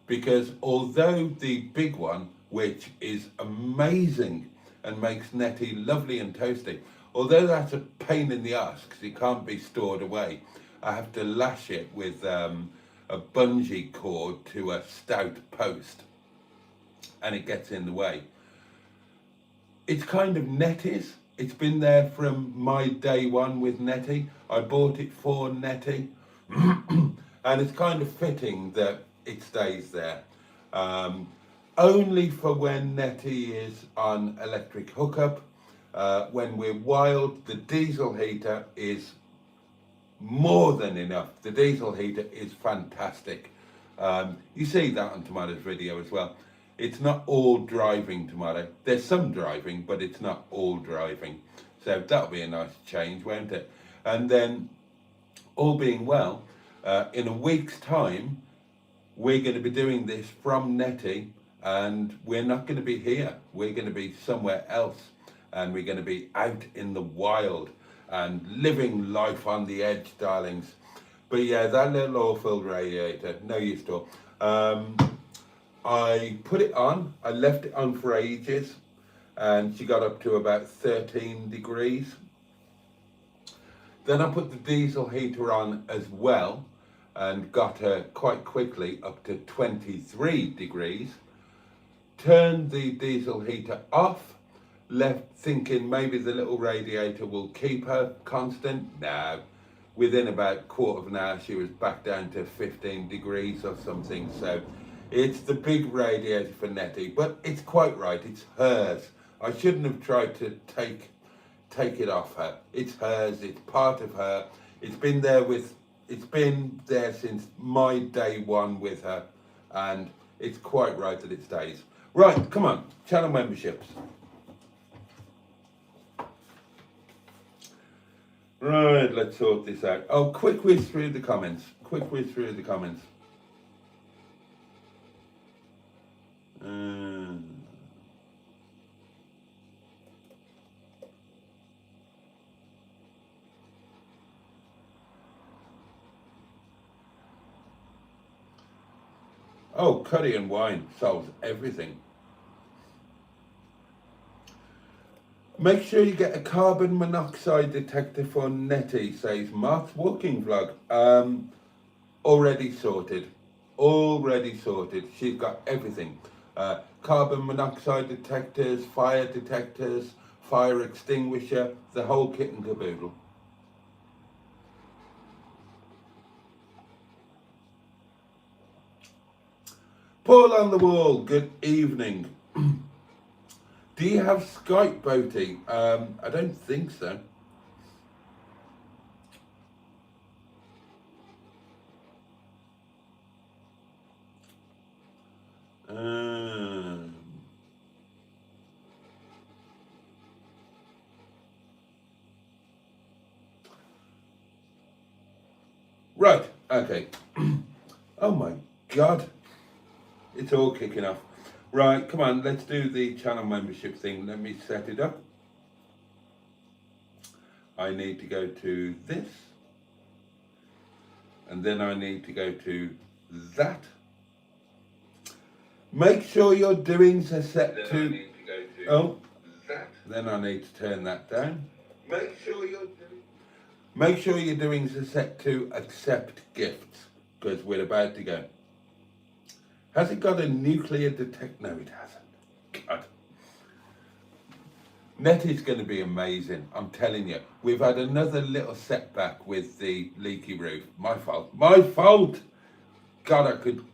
S2: because although the big one, which is amazing and makes Nettie lovely and toasty, although that's a pain in the arse because it can't be stored away, I have to lash it with a bungee cord to a stout post, and it gets in the way. It's kind of Nettie's. It's been there from my day one with Nettie. I bought it for Nettie. And it's kind of fitting that it stays there. Only for when Nettie is on electric hookup. When we're wild, the diesel heater is more than enough. The diesel heater is fantastic. You see that on Tomato's video as well. It's not all driving, Tomato. There's some driving, but it's not all driving. So that'll be a nice change, won't it? And then, all being well, in a week's time, we're going to be doing this from Nettie, and we're not going to be here. We're going to be somewhere else, and we're going to be out in the wild and living life on the edge, darlings. But yeah, that little oil-filled radiator, no use to it. I put it on, I left it on for ages, and she got up to about 13 degrees. Then I put the diesel heater on as well, and got her quite quickly up to 23 degrees. Turned the diesel heater off, left thinking maybe the little radiator will keep her constant. No, within about a quarter of an hour she was back down to 15 degrees or something. So it's the big radiator for Nettie, but it's quite right, it's hers. I shouldn't have tried to take it off her. It's hers, it's part of her. It's been there since my day one with her, and it's quite right that it stays. Right, come on, channel memberships. Right, let's sort this out. Oh, quick whiz through the comments. Oh, curry and wine solves everything. Make sure you get a carbon monoxide detector for Nettie, says Mark's walking vlog. Already sorted. She's got everything. Carbon monoxide detectors, fire detectors, fire extinguisher, the whole kit and caboodle. Paul on the wall, good evening. Do you have Skype, Boaty? I don't think so. Right, okay. Oh my God. It's all kicking off. Right, come on, let's do the channel membership thing. Let me set it up. I need to go to this. And then I need to go to that. Make sure your doings are set
S3: Then
S2: to...
S3: I need to go to
S2: Oh,
S3: that.
S2: then I need to turn that down.
S3: Make sure you're doing.
S2: Make sure your doings are set to accept gifts, because we're about to go. Has it got a nuclear detect? No, it hasn't. God. Netty's going to be amazing, I'm telling you. We've had another little setback with the leaky roof. My fault. My fault! God, I could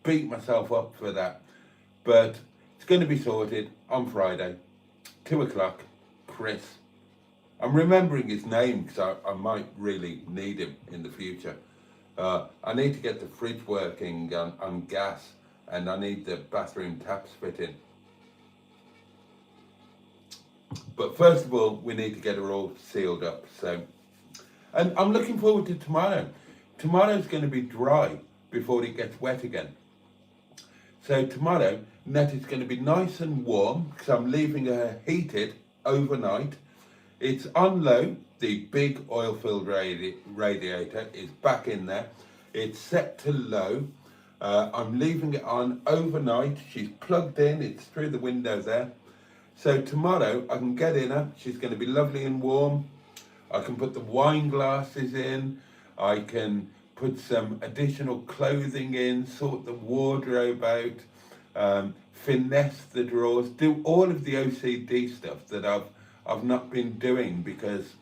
S2: beat myself up for that. But it's going to be sorted on Friday, 2 o'clock. Chris. I'm remembering his name because I might really need him in the future. I need to get the fridge working on gas, and I need the bathroom taps fitting. But first of all, we need to get her all sealed up. So, and I'm looking forward to tomorrow. Tomorrow's going to be dry before it gets wet again. So tomorrow, Nettie's going to be nice and warm because I'm leaving her heated overnight. It's on low. The big oil-filled radiator is back in there. It's set to low. I'm leaving it on overnight. She's plugged in. It's through the window there. So tomorrow I can get in her. She's going to be lovely and warm. I can put the wine glasses in. I can put some additional clothing in, sort the wardrobe out, finesse the drawers, do all of the OCD stuff that I've not been doing because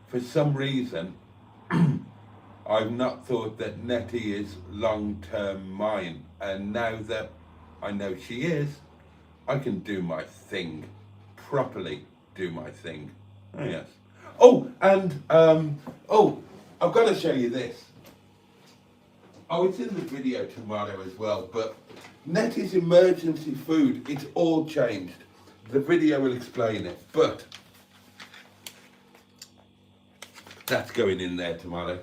S2: for some reason I've not thought that Nettie is long-term mine, and now that I know she is, I can do my thing, properly do my thing. Oh yes. Oh, and I've got to show you this. Oh, it's in the video tomorrow as well, but Nettie's emergency food, it's all changed. The video will explain it, but that's going in there tomorrow.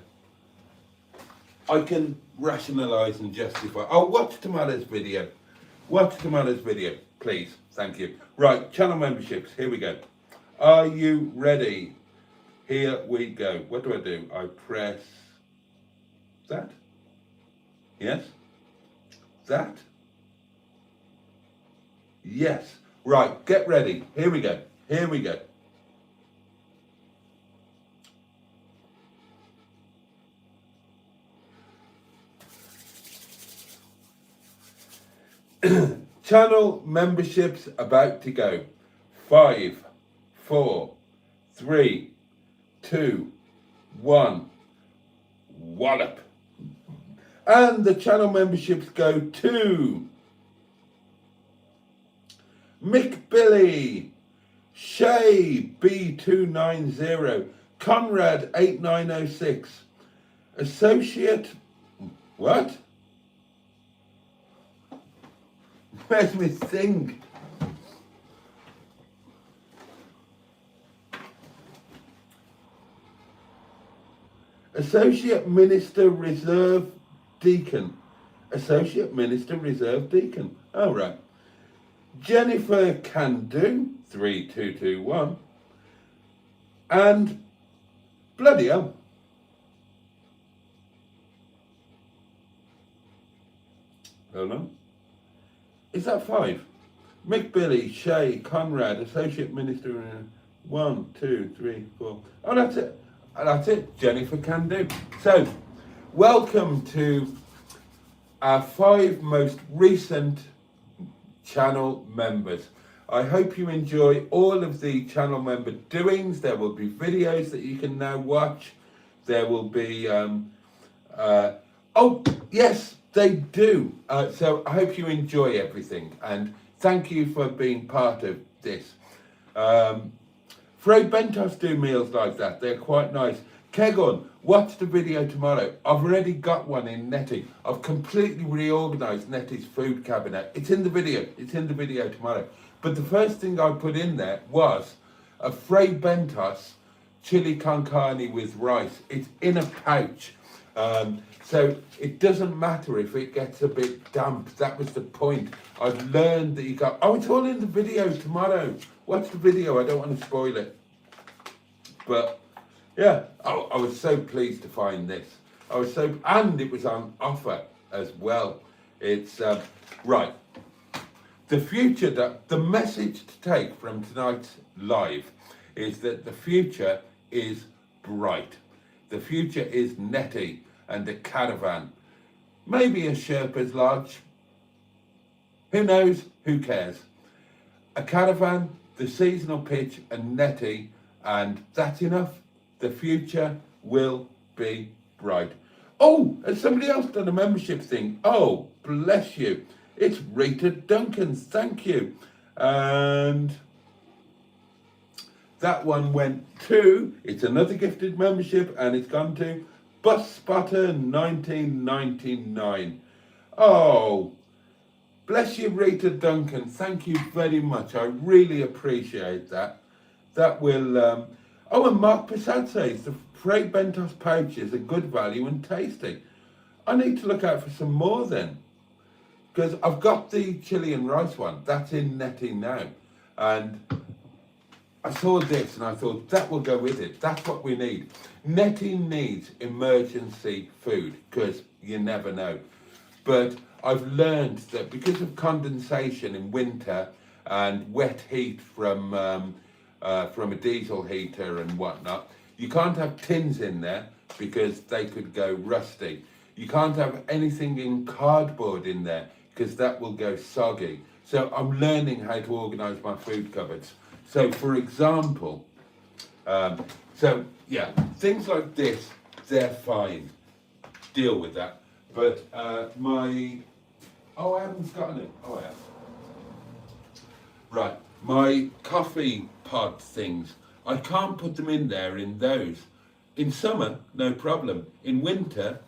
S2: I can rationalise and justify. Oh, watch tomorrow's video. Watch tomorrow's video, please. Thank you. Right, channel memberships, here we go. Are you ready? Here we go. What do? I press that. Yes? That? Yes. Right, get ready. Here we go. Here we go. Channel memberships about to go. 5, 4, 3, 2, 1. Wallop. And the channel memberships go to Mick Billy, Shay B290, Conrad 8906, Associate, what? Where's my thing? Associate Minister Reserve Deacon. Associate Minister Reserve Deacon. Oh, right. Jennifer Candu, 3221. And bloody hell. Hold on. Is that 5? Mick Billy, Shay, Conrad, Associate Minister. 1, 2, 3, 4. Oh, that's it. That's it. Jennifer Candu. So, welcome to our 5 most recent channel members. I hope you enjoy all of the channel member doings. There will be videos that you can now watch. There will be, oh, yes, they do. So I hope you enjoy everything. And thank you for being part of this. Fray Bentos do meals like that. They're quite nice. Kegon, watch the video tomorrow. I've already got one in Netty. I've completely reorganised Netty's food cabinet. It's in the video. It's in the video tomorrow. But the first thing I put in there was a Fray Bentos chili con carne with rice. It's in a pouch. So it doesn't matter if it gets a bit damp. That was the point. I've learned that you got... Oh, it's all in the video tomorrow. Watch the video. I don't want to spoil it. But, yeah. Oh, I was so pleased to find this. I was so... And it was on offer as well. It's... right. The future... The message to take from tonight's live is that the future is bright. The future is NETTY and a Caravan. Maybe a Sherpa's Lodge. Who knows? Who cares? A Caravan, the seasonal pitch, and NETTY, and that's enough. The future will be bright. Oh, has somebody else done a membership thing? Oh, bless you. It's Rita Duncan, thank you. And that one went to, it's another gifted membership, and it's gone to Bus Spotter 1999. Oh, bless you, Rita Duncan. Thank you very much. I really appreciate that. That will... oh, and Mark Passat says the Fray Bentos pouches are good value and tasty. I need to look out for some more then. Because I've got the chili and rice one. That's in NETTY now. And I saw this and I thought that will go with it. That's what we need. NETTY needs emergency food because you never know. But I've learned that because of condensation in winter and wet heat from a diesel heater and whatnot, you can't have tins in there because they could go rusty. You can't have anything in cardboard in there because that will go soggy. So I'm learning how to organise my food cupboards. So for example, so yeah, things like this, they're fine. Deal with that. But my, oh, I haven't gotten it. Oh, I have. Right, my coffee pod things, I can't put them in there in those. In summer, no problem. In winter,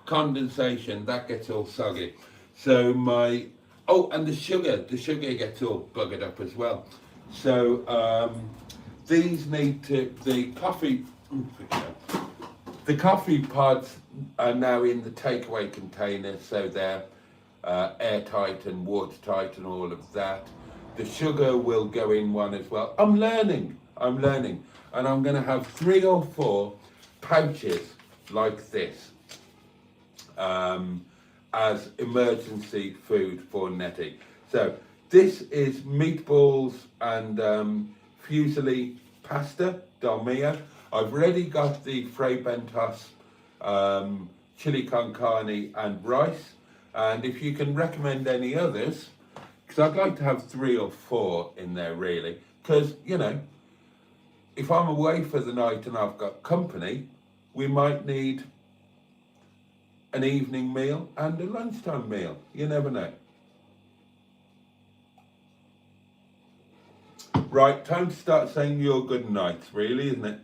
S2: condensation, that gets all soggy. So my, oh, and the sugar gets all buggered up as well. So these need to, the coffee pods are now in the takeaway container, so they're airtight and watertight and all of that. The sugar will go in one as well. I'm learning, and I'm going to have 3 or 4 pouches like this as emergency food for NETTY. So this is meatballs and fusilli pasta, dolmio. I've already got the Fray Bentos chili con carne and rice. And if you can recommend any others, because I'd like to have 3 or 4 in there really. Because, you know, if I'm away for the night and I've got company, we might need an evening meal and a lunchtime meal. You never know. Right, time to start saying your good nights, really, isn't it?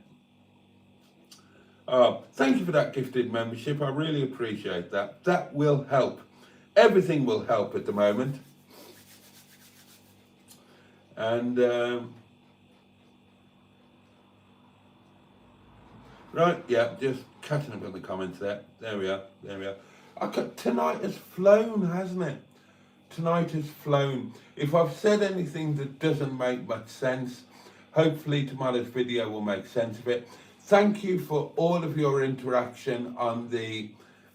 S2: Thank you for that gifted membership. I really appreciate that. That will help. Everything will help at the moment. And right, yeah, just catching up on the comments there. There we are. Tonight has flown, hasn't it? Tonight has flown. If I've said anything that doesn't make much sense, hopefully tomorrow's video will make sense of it. Thank you for all of your interaction on the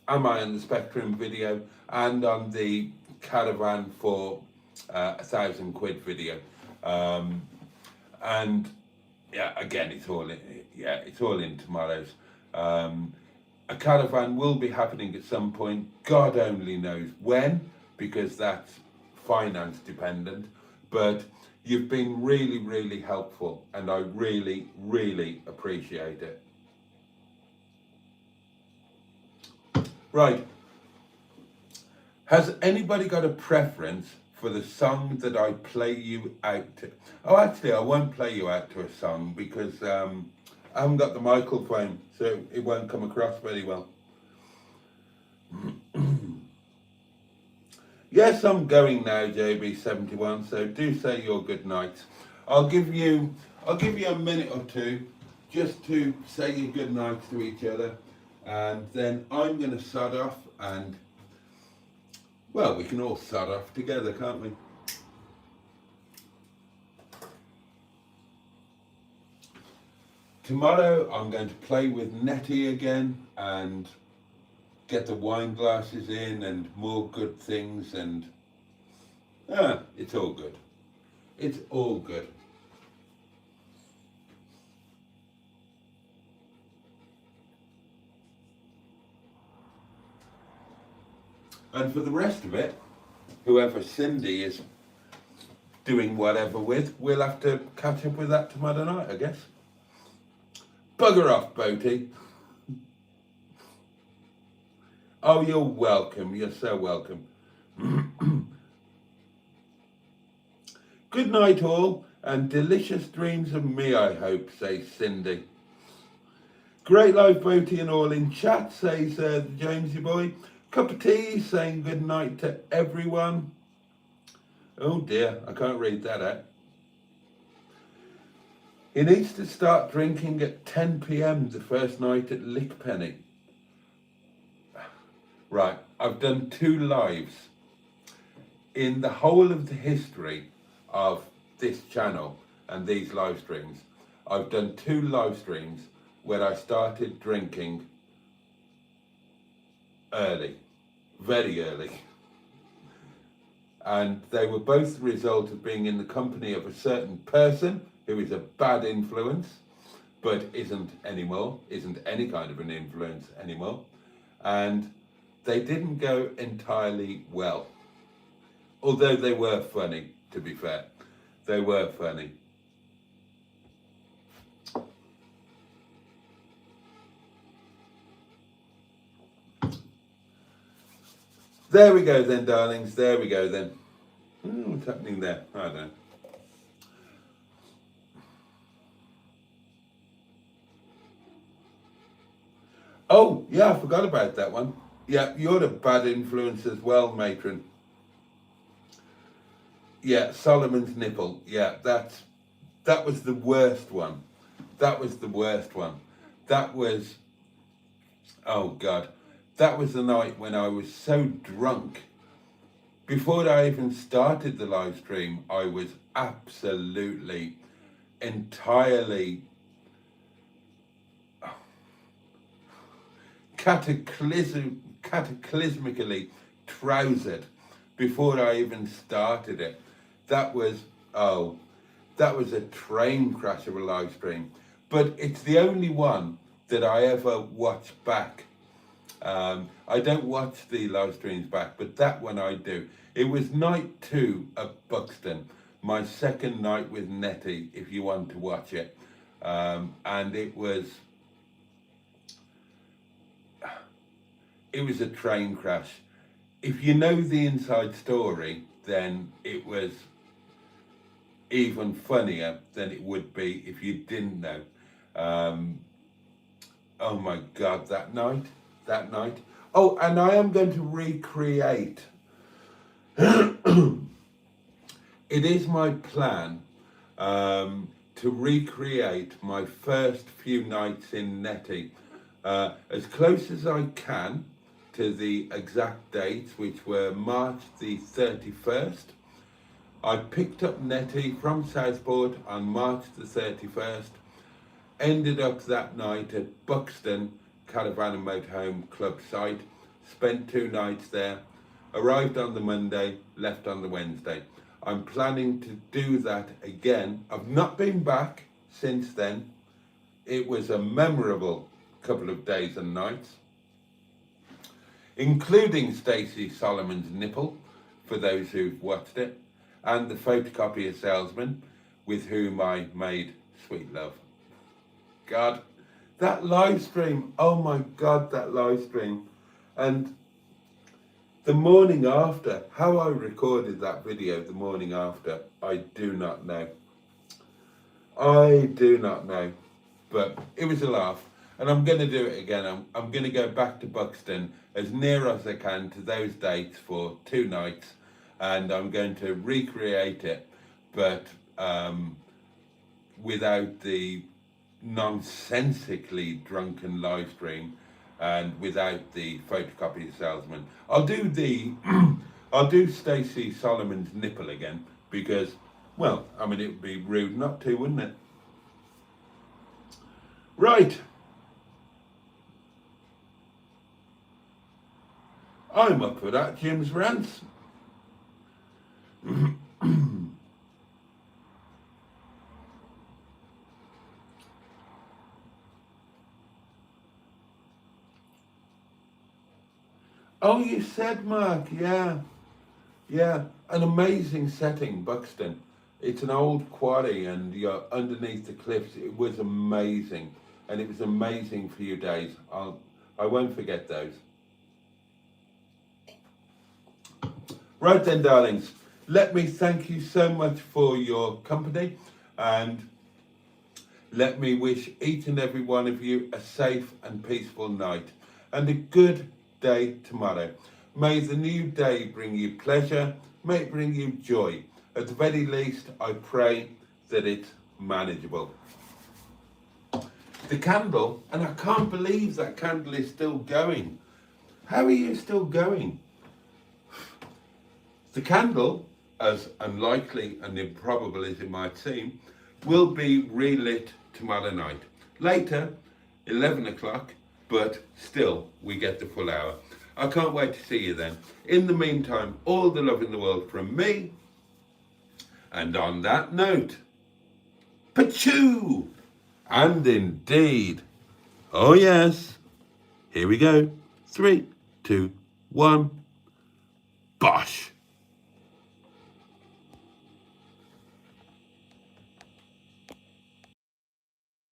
S2: Am I on the Spectrum video and on the Caravan for £1,000 video. And yeah, again, it's all in tomorrow's. A Caravan will be happening at some point. God only knows when, because that's finance dependent. But you've been really, really helpful, and I really, really appreciate it. Right. Has anybody got a preference for the song that I play you out to? Oh, actually, I won't play you out to a song because I haven't got the microphone, so it won't come across very well. Yes, I'm going now, JB71, so do say your good nights. I'll give you a minute or two just to say your good nights to each other, and then I'm going to sod off, and well, we can all sod off together, can't we? Tomorrow I'm going to play with Netty again and get the wine glasses in and more good things, and it's all good. It's all good. And for the rest of it, whoever Cindy is doing whatever with, we'll have to catch up with that tomorrow night, I guess. Bugger off, Boaty. Oh, you're welcome. You're so welcome. Good night, all, and delicious dreams of me, I hope, says Cindy. Great life, Boaty, and all in chat, says the Jamesy boy. Cup of tea, saying good night to everyone. Oh dear, I can't read that out. He needs to start drinking at 10 p.m. the first night at Lickpenny. Right, I've done 2 lives. In the whole of the history of this channel and these live streams, I've done 2 live streams where I started drinking early, very early. And they were both the result of being in the company of a certain person who is a bad influence, but isn't anymore, isn't any kind of an influence anymore. And they didn't go entirely well. Although they were funny, to be fair. They were funny. There we go then, darlings. There we go then. What's happening there? I don't know. Oh, yeah, I forgot about that one. Yeah, you're a bad influence as well, matron. Yeah, Solomon's nipple. Yeah, that was the worst one. That was the worst one. That was, oh God. That was the night when I was so drunk. Before I even started the live stream, I was absolutely, entirely cataclysmically trousered before I even started it. That was a train crash of a live stream. But it's the only one that I ever watch back. I don't watch the live streams back, but that one I do. It was night 2 at Buxton, my second night with Netty, if you want to watch it. And it was a train crash. If you know the inside story, then it was even funnier than it would be if you didn't know. Oh my God, that night. Oh, and I am going to recreate. It is my plan to recreate my first few nights in Netty as close as I can to the exact dates, which were March the 31st. I picked up Netty from Southport on March the 31st, ended up that night at Buxton Caravan and Motorhome Club site, spent 2 nights there, arrived on the Monday, left on the Wednesday. I'm planning to do that again. I've not been back since then. It was a memorable couple of days and nights, including Stacey Solomon's nipple, for those who've watched it, and the photocopier salesman with whom I made sweet love. God, that live stream, oh my God, that live stream. And the morning after, how I recorded that video the morning after, I do not know. I do not know, but it was a laugh. And I'm going to do it again. I'm going to go back to Buxton as near as I can to those dates for 2 nights. And I'm going to recreate it, but without the nonsensically drunken live stream and without the photocopy salesman. I'll do the I'll do Stacey Solomon's nipple again because, well, I mean, it would be rude not to, wouldn't it? Right. I'm up for that, Jim's rants. Oh, you said, Mark, yeah. Yeah, an amazing setting, Buxton. It's an old quarry and you're underneath the cliffs. It was amazing. And it was amazing for you days. I won't forget those. Right then, darlings. Let me thank you so much for your company. And let me wish each and every one of you a safe and peaceful night. And a good day tomorrow. May the new day bring you pleasure, may it bring you joy. At the very least, I pray that it's manageable. The candle, and I can't believe that candle is still going. How are you still going? The candle, as unlikely and improbable as it might seem, will be relit tomorrow night. Later, 11 o'clock, but still we get the full hour. I can't wait to see you then. In the meantime, all the love in the world from me. And on that note, Pachoo! And indeed, oh yes, here we go. 3, 2, 1, bosh!